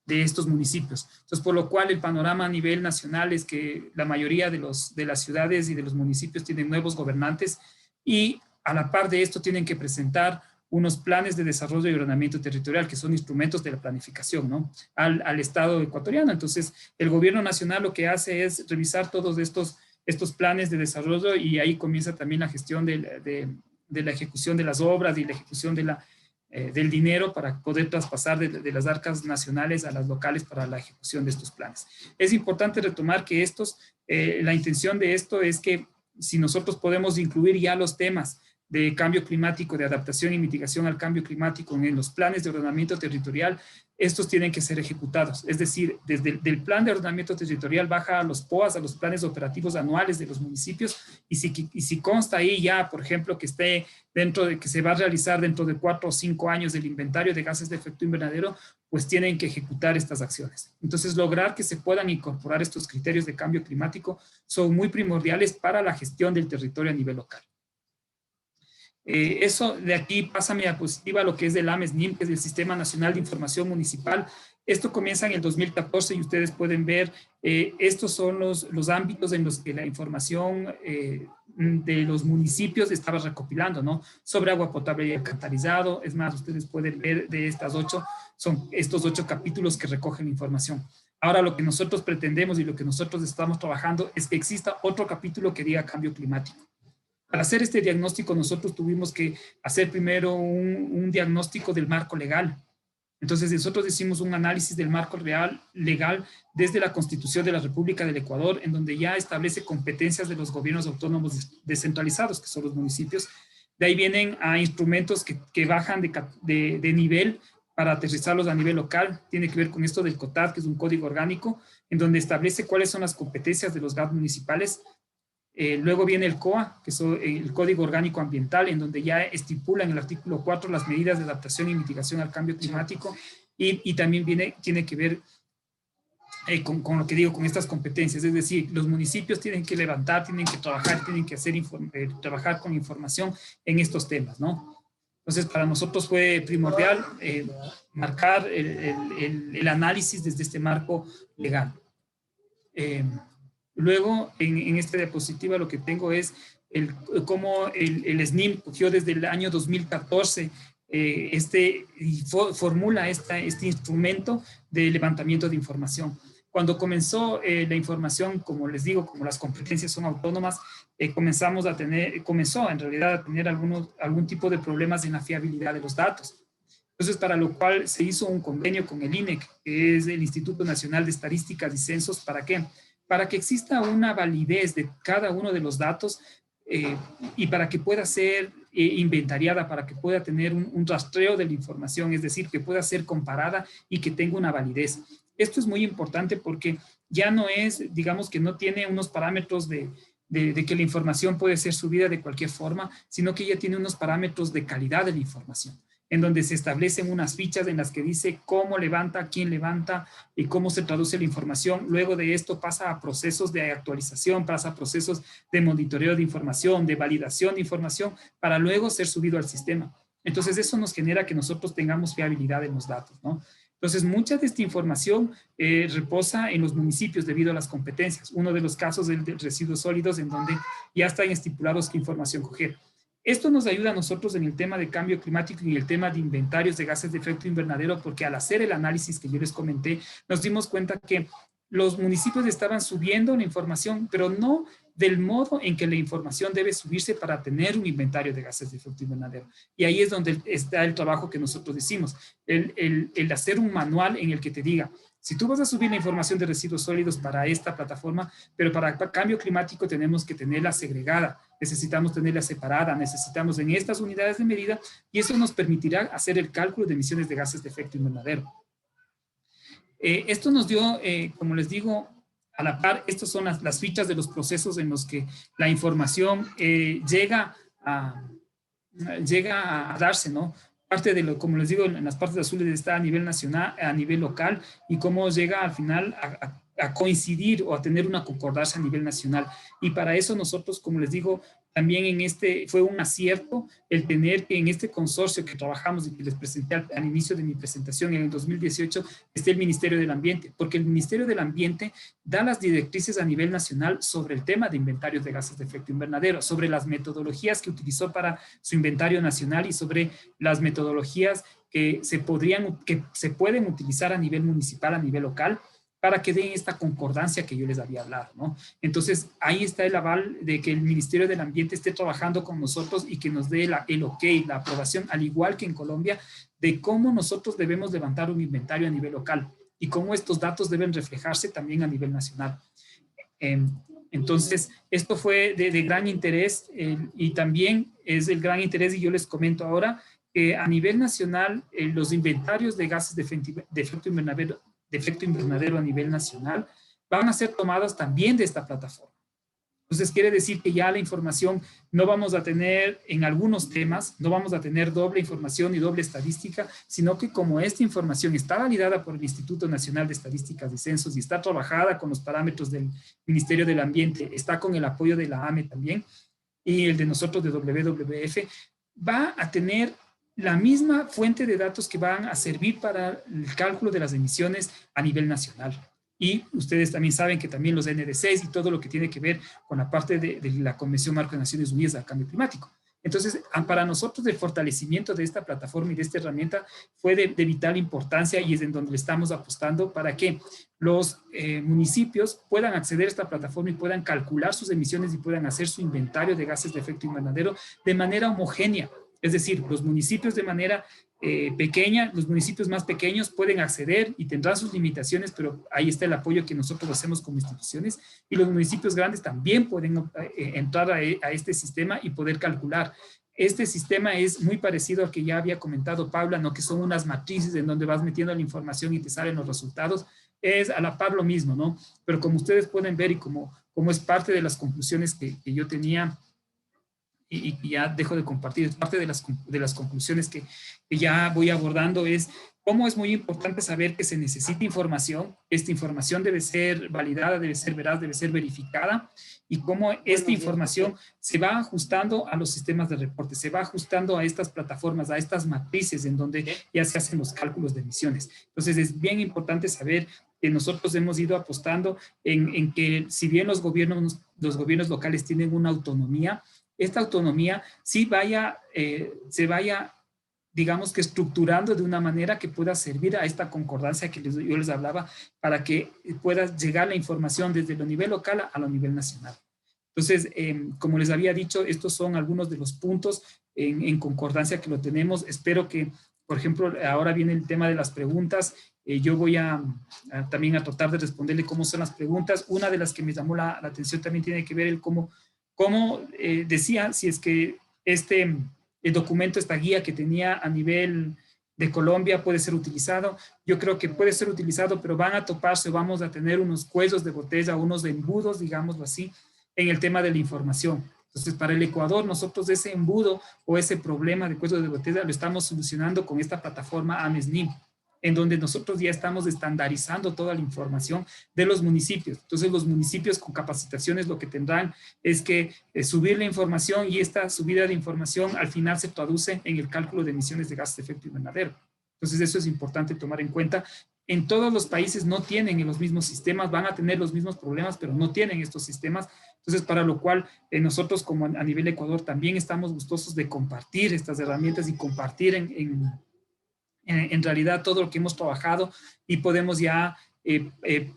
estos municipios. Entonces, por lo cual el panorama a nivel nacional es que la mayoría de las ciudades y de los municipios tienen nuevos gobernantes y a la par de esto tienen que presentar unos planes de desarrollo y ordenamiento territorial, que son instrumentos de la planificación, ¿no? al Estado ecuatoriano. Entonces, el gobierno nacional lo que hace es revisar todos estos planes de desarrollo y ahí comienza también la gestión de la ejecución de las obras y la ejecución del dinero para poder traspasar de las arcas nacionales a las locales para la ejecución de estos planes. Es importante retomar que la intención de esto es que si nosotros podemos incluir ya los temas de cambio climático, de adaptación y mitigación al cambio climático en los planes de ordenamiento territorial, estos tienen que ser ejecutados. Es decir, desde el plan de ordenamiento territorial baja a los POAs, a los planes operativos anuales de los municipios, y si consta ahí ya, por ejemplo, que esté dentro de que se va a realizar dentro de 4 o 5 años del inventario de gases de efecto invernadero, pues tienen que ejecutar estas acciones. Entonces, lograr que se puedan incorporar estos criterios de cambio climático son muy primordiales para la gestión del territorio a nivel local. Eso de aquí pasa a mi diapositiva lo que es del AMESNIM, que es el Sistema Nacional de Información Municipal. Esto comienza en el 2014 y ustedes pueden ver, estos son los ámbitos en los que la información de los municipios estaba recopilando, ¿no? Sobre agua potable y alcantarizado. Es más, ustedes pueden ver de son estos 8 capítulos que recogen la información. Ahora lo que nosotros pretendemos y lo que nosotros estamos trabajando es que exista otro capítulo que diga cambio climático. Para hacer este diagnóstico nosotros tuvimos que hacer primero un diagnóstico del marco legal. Entonces nosotros hicimos un análisis del marco legal desde la Constitución de la República del Ecuador, en donde ya establece competencias de los gobiernos autónomos descentralizados, que son los municipios. De ahí vienen a instrumentos que bajan de nivel para aterrizarlos a nivel local. Tiene que ver con esto del COTAD, que es un código orgánico, en donde establece cuáles son las competencias de los GAT municipales. Luego viene el COA, que es el Código Orgánico Ambiental, en donde ya estipula en el artículo 4 las medidas de adaptación y mitigación al cambio climático, y también tiene que ver con lo que digo, con estas competencias. Es decir, los municipios tienen que levantar, tienen que trabajar, tienen que trabajar con información en estos temas, ¿no? Entonces, para nosotros fue primordial marcar el análisis desde este marco legal. Luego, en esta diapositiva lo que tengo es cómo el SNIM cogió desde el año 2014 y formula este instrumento de levantamiento de información. Cuando comenzó la información, como les digo, como las competencias son autónomas, comenzó en realidad a tener algún tipo de problemas en la fiabilidad de los datos. Entonces, para lo cual se hizo un convenio con el INEC, que es el Instituto Nacional de Estadísticas y Censos. ¿Para qué? Para que exista una validez de cada uno de los datos y para que pueda ser inventariada, para que pueda tener un rastreo de la información, es decir, que pueda ser comparada y que tenga una validez. Esto es muy importante porque ya no es, digamos que no tiene unos parámetros de que la información puede ser subida de cualquier forma, sino que ya tiene unos parámetros de calidad de la información, en donde se establecen unas fichas en las que dice cómo levanta, quién levanta y cómo se traduce la información. Luego de esto pasa a procesos de actualización, pasa a procesos de monitoreo de información, de validación de información, para luego ser subido al sistema. Entonces eso nos genera que nosotros tengamos fiabilidad en los datos, ¿no? Entonces, mucha de esta información reposa en los municipios debido a las competencias. Uno de los casos es el de residuos sólidos, en donde ya están estipulados qué información coger. Esto nos ayuda a nosotros en el tema de cambio climático y en el tema de inventarios de gases de efecto invernadero, porque al hacer el análisis que yo les comenté, nos dimos cuenta que los municipios estaban subiendo la información, pero no del modo en que la información debe subirse para tener un inventario de gases de efecto invernadero. Y ahí es donde está el trabajo que nosotros decimos, el hacer un manual en el que te diga, si tú vas a subir la información de residuos sólidos para esta plataforma, pero para cambio climático tenemos que tenerla segregada, necesitamos tenerla separada, necesitamos en estas unidades de medida, y eso nos permitirá hacer el cálculo de emisiones de gases de efecto invernadero. Esto nos dio, como les digo, a la par, estas son las fichas de los procesos en los que la información llega a darse, ¿no? Parte de lo, como les digo, en las partes azules está a nivel nacional, a nivel local, y cómo llega al final a coincidir o a tener una concordancia a nivel nacional. Y para eso nosotros, como les digo, también fue un acierto el tener que en este consorcio que trabajamos y que les presenté al inicio de mi presentación en el 2018, esté el Ministerio del Ambiente, porque el Ministerio del Ambiente da las directrices a nivel nacional sobre el tema de inventarios de gases de efecto invernadero, sobre las metodologías que utilizó para su inventario nacional y sobre las metodologías que se pueden utilizar a nivel municipal, a nivel local, para que den esta concordancia que yo les había hablado, ¿no? Entonces, ahí está el aval de que el Ministerio del Ambiente esté trabajando con nosotros y que nos dé el ok, la aprobación, al igual que en Colombia, de cómo nosotros debemos levantar un inventario a nivel local y cómo estos datos deben reflejarse también a nivel nacional. Entonces, esto fue de gran interés y también es el gran interés, y yo les comento ahora, que a nivel nacional, los inventarios de gases de efecto invernadero a nivel nacional van a ser tomados también de esta plataforma. Entonces quiere decir que ya la información no vamos a tener en algunos temas, no vamos a tener doble información y doble estadística, sino que como esta información está validada por el Instituto Nacional de Estadísticas y Censos y está trabajada con los parámetros del Ministerio del Ambiente, está con el apoyo de la AME también y el de nosotros de WWF, va a tener la misma fuente de datos que van a servir para el cálculo de las emisiones a nivel nacional. Y ustedes también saben que también los NDCs y todo lo que tiene que ver con la parte de la Convención Marco de Naciones Unidas al Cambio Climático. Entonces, para nosotros el fortalecimiento de esta plataforma y de esta herramienta fue de vital importancia y es en donde le estamos apostando para que los municipios puedan acceder a esta plataforma y puedan calcular sus emisiones y puedan hacer su inventario de gases de efecto invernadero de manera homogénea, Es decir, los municipios de manera pequeña, los municipios más pequeños pueden acceder y tendrán sus limitaciones, pero ahí está el apoyo que nosotros hacemos como instituciones, y los municipios grandes también pueden entrar a este sistema y poder calcular. Este sistema es muy parecido al que ya había comentado Paula, ¿no? Que son unas matrices en donde vas metiendo la información y te salen los resultados. Es a la par lo mismo, ¿no? Pero como ustedes pueden ver y como es parte de las conclusiones que yo tenía, y ya dejo de compartir, es parte de las conclusiones que ya voy abordando, es cómo es muy importante saber que se necesita información. Esta información debe ser validada, debe ser veraz, debe ser verificada, y cómo esta información se va ajustando a los sistemas de reporte, se va ajustando a estas plataformas, a estas matrices en donde ya se hacen los cálculos de emisiones. Entonces es bien importante saber que nosotros hemos ido apostando en que, si bien los gobiernos locales tienen una autonomía, esta autonomía sí se vaya, digamos que estructurando de una manera que pueda servir a esta concordancia que yo les hablaba, para que pueda llegar la información desde el nivel local a lo nivel nacional. Entonces, como les había dicho, estos son algunos de los puntos en concordancia que lo tenemos. Espero que, por ejemplo, ahora viene el tema de las preguntas. Yo voy también a tratar de responderle cómo son las preguntas. Una de las que me llamó la atención también tiene que ver el cómo decía, si es que el documento, esta guía que tenía a nivel de Colombia puede ser utilizado. Yo creo que puede ser utilizado, pero van a toparse, vamos a tener unos cuellos de botella, unos embudos, digámoslo así, en el tema de la información. Entonces, para el Ecuador, nosotros ese embudo o ese problema de cuellos de botella lo estamos solucionando con esta plataforma AMESNIM, en donde nosotros ya estamos estandarizando toda la información de los municipios. Entonces, los municipios con capacitaciones lo que tendrán es que subir la información, y esta subida de información al final se traduce en el cálculo de emisiones de gases de efecto invernadero. Entonces, eso es importante tomar en cuenta. En todos los países no tienen los mismos sistemas, van a tener los mismos problemas, pero no tienen estos sistemas. Entonces, para lo cual nosotros como a nivel Ecuador también estamos gustosos de compartir estas herramientas y compartir en realidad todo lo que hemos trabajado, y podemos ya,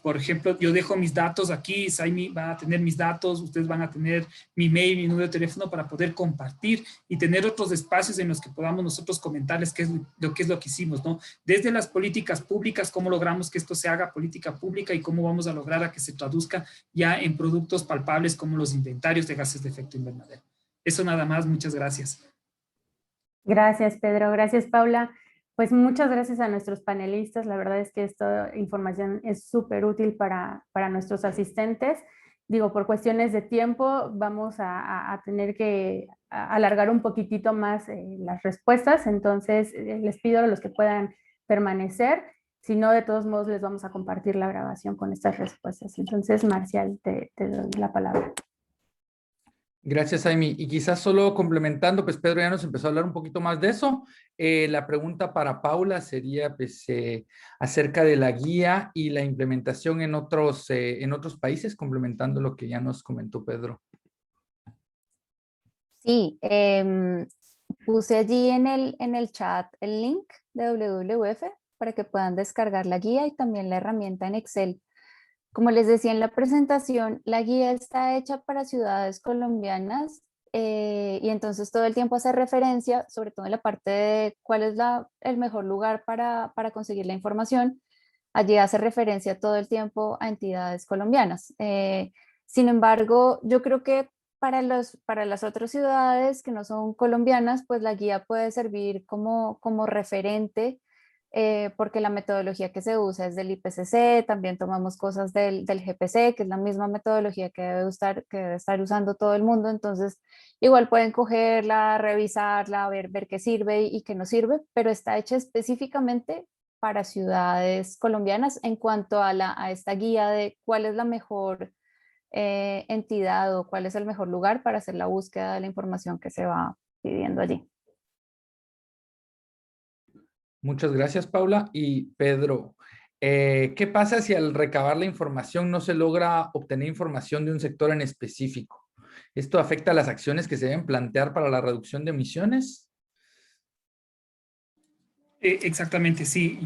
por ejemplo, yo dejo mis datos aquí, Saimi va a tener mis datos, ustedes van a tener mi mail, mi número de teléfono, para poder compartir y tener otros espacios en los que podamos nosotros comentarles qué es lo que hicimos, ¿no? Desde las políticas públicas, cómo logramos que esto se haga política pública, y cómo vamos a lograr a que se traduzca ya en productos palpables como los inventarios de gases de efecto invernadero. Eso nada más, muchas gracias. Gracias, Pedro. Gracias, Paula. Pues muchas gracias a nuestros panelistas. La verdad es que esta información es súper útil para nuestros asistentes. Digo, por cuestiones de tiempo vamos a tener que alargar un poquitito más las respuestas. Entonces, les pido a los que puedan permanecer. Si no, de todos modos, les vamos a compartir la grabación con estas respuestas. Entonces, Marcial, te doy la palabra. Gracias, Aimi. Y quizás solo complementando, pues Pedro ya nos empezó a hablar un poquito más de eso. La pregunta para Paula sería pues, acerca de la guía y la implementación en otros países, complementando lo que ya nos comentó Pedro. Sí, puse allí en el chat el link de WWF para que puedan descargar la guía y también la herramienta en Excel. Como les decía en la presentación, la guía está hecha para ciudades colombianas, y entonces todo el tiempo hace referencia, sobre todo en la parte de cuál es el mejor lugar para conseguir la información. Allí hace referencia todo el tiempo a entidades colombianas. Sin embargo, yo creo que para las otras ciudades que no son colombianas, pues la guía puede servir como referente, porque la metodología que se usa es del IPCC, también tomamos cosas del GPC, que es la misma metodología que debe estar usando todo el mundo. Entonces igual pueden cogerla, revisarla, ver qué sirve y qué no sirve, pero está hecha específicamente para ciudades colombianas en cuanto a esta guía de cuál es la mejor entidad o cuál es el mejor lugar para hacer la búsqueda de la información que se va pidiendo allí. Muchas gracias, Paula. Y Pedro, ¿qué pasa si al recabar la información no se logra obtener información de un sector en específico? ¿Esto afecta a las acciones que se deben plantear para la reducción de emisiones? Exactamente, sí.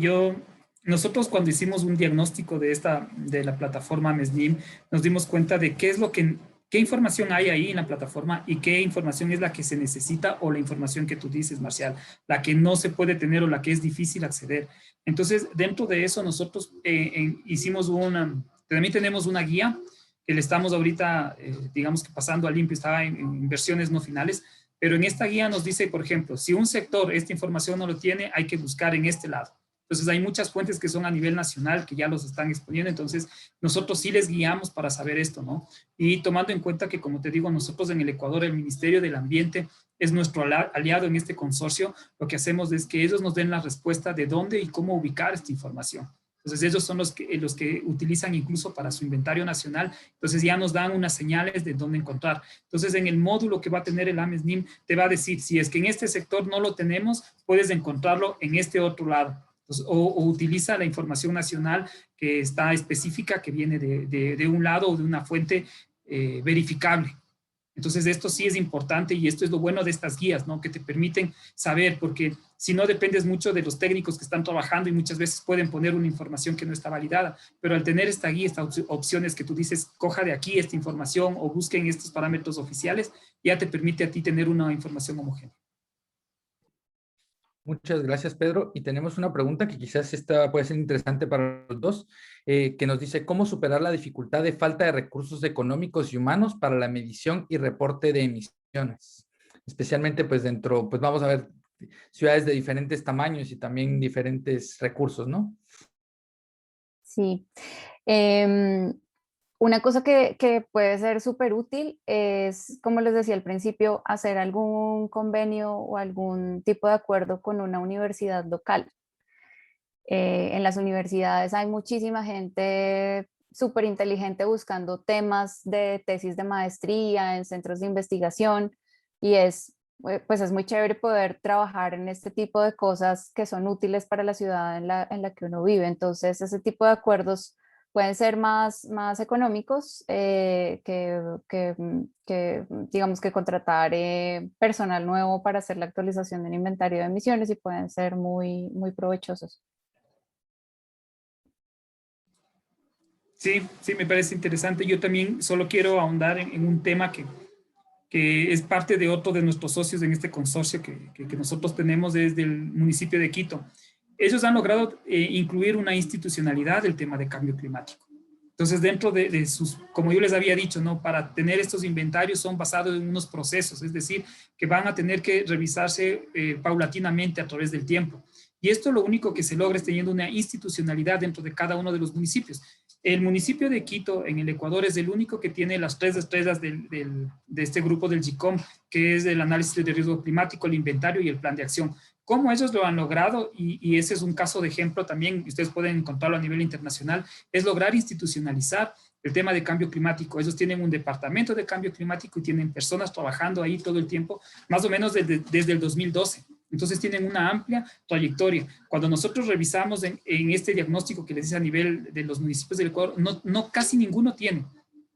Nosotros cuando hicimos un diagnóstico de la plataforma AMESNIM, nos dimos cuenta de qué es lo que qué información hay ahí en la plataforma y qué información es la que se necesita o la información que tú dices, Marcial, la que no se puede tener o la que es difícil acceder. Entonces, dentro de eso nosotros hicimos también tenemos una guía que le estamos ahorita, digamos que pasando a limpio, estaba en versiones no finales, pero en esta guía nos dice, por ejemplo, si un sector esta información no lo tiene, hay que buscar en este lado. Entonces hay muchas fuentes que son a nivel nacional que ya los están exponiendo, entonces nosotros sí les guiamos para saber esto, ¿no? Y tomando en cuenta que, como te digo, nosotros en el Ecuador, el Ministerio del Ambiente es nuestro aliado en este consorcio, lo que hacemos es que ellos nos den la respuesta de dónde y cómo ubicar esta información. Entonces ellos son los que utilizan incluso para su inventario nacional, entonces ya nos dan unas señales de dónde encontrar. Entonces en el módulo que va a tener el AMESNIM te va a decir, si es que en este sector no lo tenemos, puedes encontrarlo en este otro lado. Entonces, o utiliza la información nacional que está específica, que viene de un lado o de una fuente verificable. Entonces esto sí es importante y esto es lo bueno de estas guías, ¿no? Que te permiten saber, porque si no dependes mucho de los técnicos que están trabajando y muchas veces pueden poner una información que no está validada, pero al tener esta guía, estas opciones que tú dices, coja de aquí esta información o busquen estos parámetros oficiales, ya te permite a ti tener una información homogénea. Muchas gracias, Pedro. Y tenemos una pregunta que quizás esta puede ser interesante para los dos, que nos dice, ¿cómo superar la dificultad de falta de recursos económicos y humanos para la medición y reporte de emisiones? Especialmente, pues, pues vamos a ver ciudades de diferentes tamaños y también diferentes recursos, ¿no? Sí. Una cosa que puede ser súper útil es, como les decía al principio, hacer algún convenio o algún tipo de acuerdo con una universidad local. En las universidades hay muchísima gente súper inteligente buscando temas de tesis de maestría en centros de investigación y pues es muy chévere poder trabajar en este tipo de cosas que son útiles para la ciudad en la que uno vive. Entonces, ese tipo de acuerdos pueden ser más económicos digamos, que contratar personal nuevo para hacer la actualización del inventario de emisiones y pueden ser muy provechosos. Sí, sí, me parece interesante. Yo también solo quiero ahondar en un tema que es parte de otro de nuestros socios en este consorcio que nosotros tenemos desde el municipio de Quito. Ellos han logrado incluir una institucionalidad del tema de cambio climático. Entonces, dentro de sus, como yo les había dicho, ¿no? Para tener estos inventarios son basados en unos procesos, es decir, que van a tener que revisarse paulatinamente a través del tiempo. Y esto lo único que se logra es teniendo una institucionalidad dentro de cada uno de los municipios. El municipio de Quito, en el Ecuador, es el único que tiene las 3 estrellas de este grupo del GICOM, que es el análisis de riesgo climático, el inventario y el plan de acción. ¿Cómo ellos lo han logrado? Y ese es un caso de ejemplo también, ustedes pueden encontrarlo a nivel internacional, es lograr institucionalizar el tema de cambio climático. Ellos tienen un departamento de cambio climático y tienen personas trabajando ahí todo el tiempo, más o menos desde el 2012. Entonces tienen una amplia trayectoria. Cuando nosotros revisamos en este diagnóstico que les dice a nivel de los municipios del Ecuador, no casi ninguno tiene.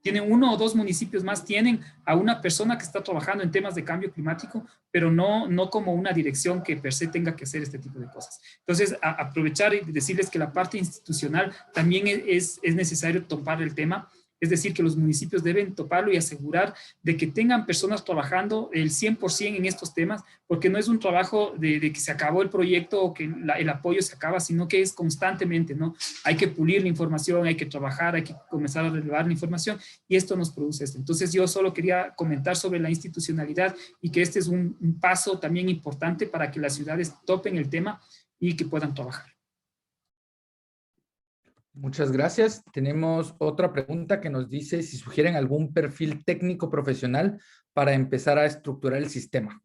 Tienen 1 o 2 municipios más, tienen a una persona que está trabajando en temas de cambio climático, pero no como una dirección que per se tenga que hacer este tipo de cosas. Entonces, aprovechar y decirles que la parte institucional también es necesario topar el tema. Es decir, que los municipios deben toparlo y asegurar de que tengan personas trabajando el 100% en estos temas, porque no es un trabajo de que se acabó el proyecto o que el apoyo se acaba, sino que es constantemente, ¿no? Hay que pulir la información, hay que trabajar, hay que comenzar a relevar la información y esto nos produce esto. Entonces yo solo quería comentar sobre la institucionalidad y que este es un paso también importante para que las ciudades topen el tema y que puedan trabajar. Muchas gracias. Tenemos otra pregunta que nos dice si sugieren algún perfil técnico profesional para empezar a estructurar el sistema.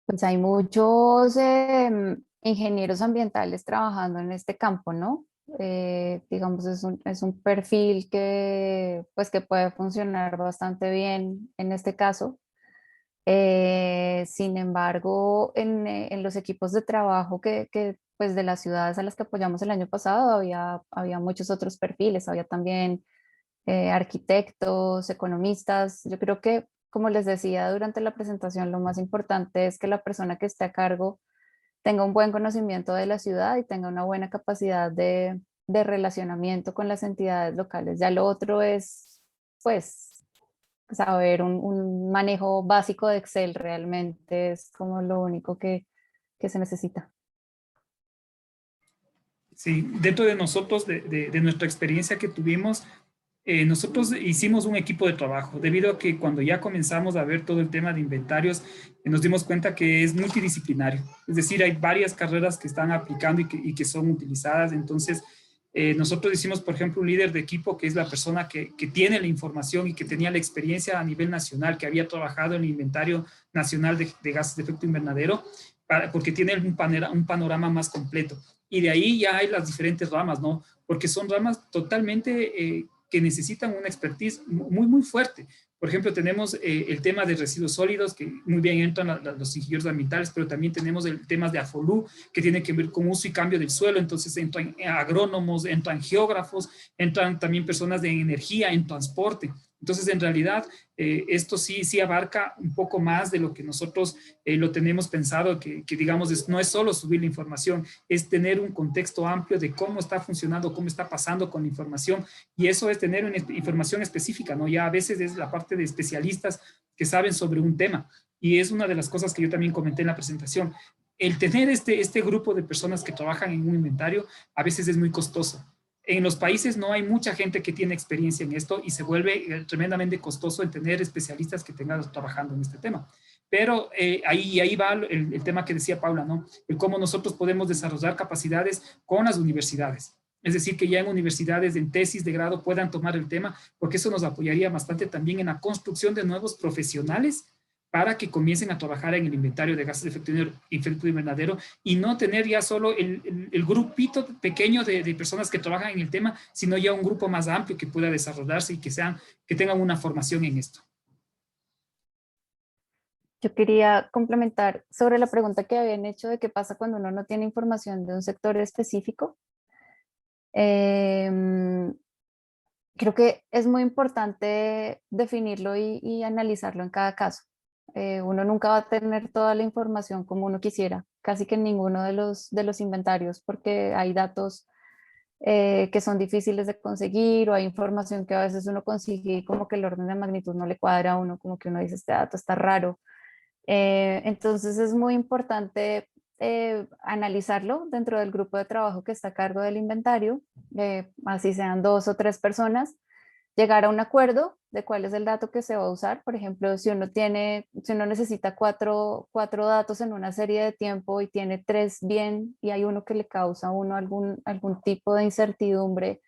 Pues hay muchos ingenieros ambientales trabajando en este campo, ¿no? Digamos, es un perfil pues, que puede funcionar bastante bien en este caso. Sin embargo, en los equipos de trabajo pues de las ciudades a las que apoyamos el año pasado había muchos otros perfiles, había también arquitectos, economistas. Yo creo que, como les decía durante la presentación, lo más importante es que la persona que esté a cargo tenga un buen conocimiento de la ciudad y tenga una buena capacidad de de relacionamiento con las entidades locales. Ya lo otro es, pues, saber un manejo básico de Excel, realmente es como lo único que se necesita. Sí, dentro de nosotros, de nuestra experiencia que tuvimos, nosotros hicimos un equipo de trabajo, debido a que cuando ya comenzamos a ver todo el tema de inventarios, nos dimos cuenta que es multidisciplinario. Es decir, hay varias carreras que están aplicando y que son utilizadas. Entonces, nosotros hicimos, por ejemplo, un líder de equipo que es la persona que tiene la información y que tenía la experiencia a nivel nacional, que había trabajado en el inventario nacional de gases de efecto invernadero, porque tiene un panorama más completo. Y de ahí ya hay las diferentes ramas, ¿no? Porque son ramas totalmente que necesitan una expertise muy, muy fuerte. Por ejemplo, tenemos el tema de residuos sólidos, que muy bien entran los ingenieros ambientales, pero también tenemos el tema de AFOLU, que tiene que ver con uso y cambio del suelo. Entonces entran agrónomos, entran geógrafos, entran también personas de energía, en transporte. Entonces, en realidad, esto sí abarca un poco más de lo que nosotros lo tenemos pensado, que digamos, no es solo subir la información, es tener un contexto amplio de cómo está funcionando, cómo está pasando con la información, y eso es tener una información específica, ¿no? Ya a veces es la parte de especialistas que saben sobre un tema, y es una de las cosas que yo también comenté en la presentación. El tener este grupo de personas que trabajan en un inventario a veces es muy costoso. En los países no hay mucha gente que tiene experiencia en esto y se vuelve tremendamente costoso el tener especialistas que tengan trabajando en este tema. Pero ahí va el tema que decía Paula, ¿no? El cómo nosotros podemos desarrollar capacidades con las universidades. Es decir, que ya en universidades, en tesis de grado, puedan tomar el tema, porque eso nos apoyaría bastante también en la construcción de nuevos profesionales para que comiencen a trabajar en el inventario de gases de efecto invernadero y no tener ya solo el grupito pequeño de personas que trabajan en el tema, sino ya un grupo más amplio que pueda desarrollarse y que tengan una formación en esto. Yo quería complementar sobre la pregunta que habían hecho de qué pasa cuando uno no tiene información de un sector específico. Creo que es muy importante definirlo y analizarlo en cada caso. Uno nunca va a tener toda la información como uno quisiera, casi que en ninguno de los inventarios, porque hay datos que son difíciles de conseguir, o hay información que a veces uno consigue y como que el orden de magnitud no le cuadra a uno, como que uno dice, este dato está raro. Entonces es muy importante analizarlo dentro del grupo de trabajo que está a cargo del inventario, así sean 2 o 3 personas, llegar a un acuerdo de cuál es el dato que se va a usar. Por ejemplo, si uno necesita cuatro datos en una serie de tiempo y tiene 3 bien y hay uno que le causa a uno algún tipo de incertidumbre,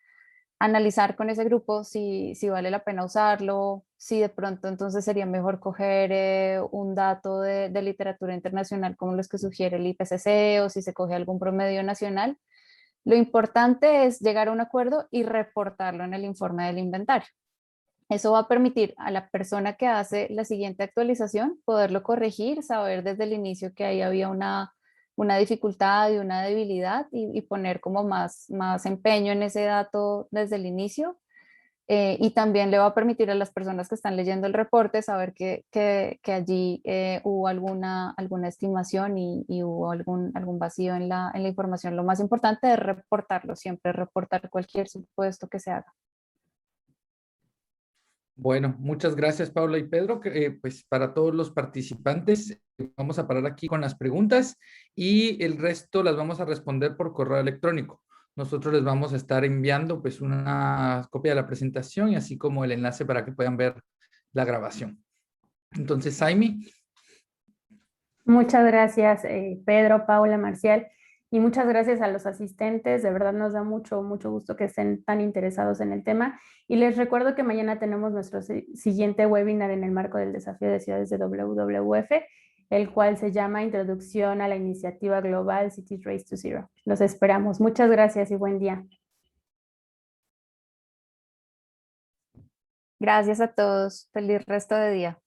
analizar con ese grupo si vale la pena usarlo, si de pronto entonces sería mejor coger un dato de literatura internacional como los que sugiere el IPCC, o si se coge algún promedio nacional. Lo importante es llegar a un acuerdo y reportarlo en el informe del inventario. Eso va a permitir a la persona que hace la siguiente actualización poderlo corregir, saber desde el inicio que ahí había una dificultad y una debilidad, y poner como más empeño en ese dato desde el inicio. Y también le va a permitir a las personas que están leyendo el reporte saber que allí hubo alguna estimación y hubo algún vacío en la información. Lo más importante es reportarlo, siempre reportar cualquier supuesto que se haga. Bueno, muchas gracias, Paula y Pedro. Pues para todos los participantes, vamos a parar aquí con las preguntas y el resto las vamos a responder por correo electrónico. Nosotros les vamos a estar enviando pues una copia de la presentación y así como el enlace para que puedan ver la grabación. Entonces, Jaime. Muchas gracias, Pedro, Paula, Marcial, y muchas gracias a los asistentes. De verdad nos da mucho gusto que estén tan interesados en el tema. Y les recuerdo que mañana tenemos nuestro siguiente webinar en el marco del desafío de ciudades de WWF, el cual se llama Introducción a la iniciativa global Cities Race to Zero. Los esperamos. Muchas gracias y buen día. Gracias a todos. Feliz resto de día.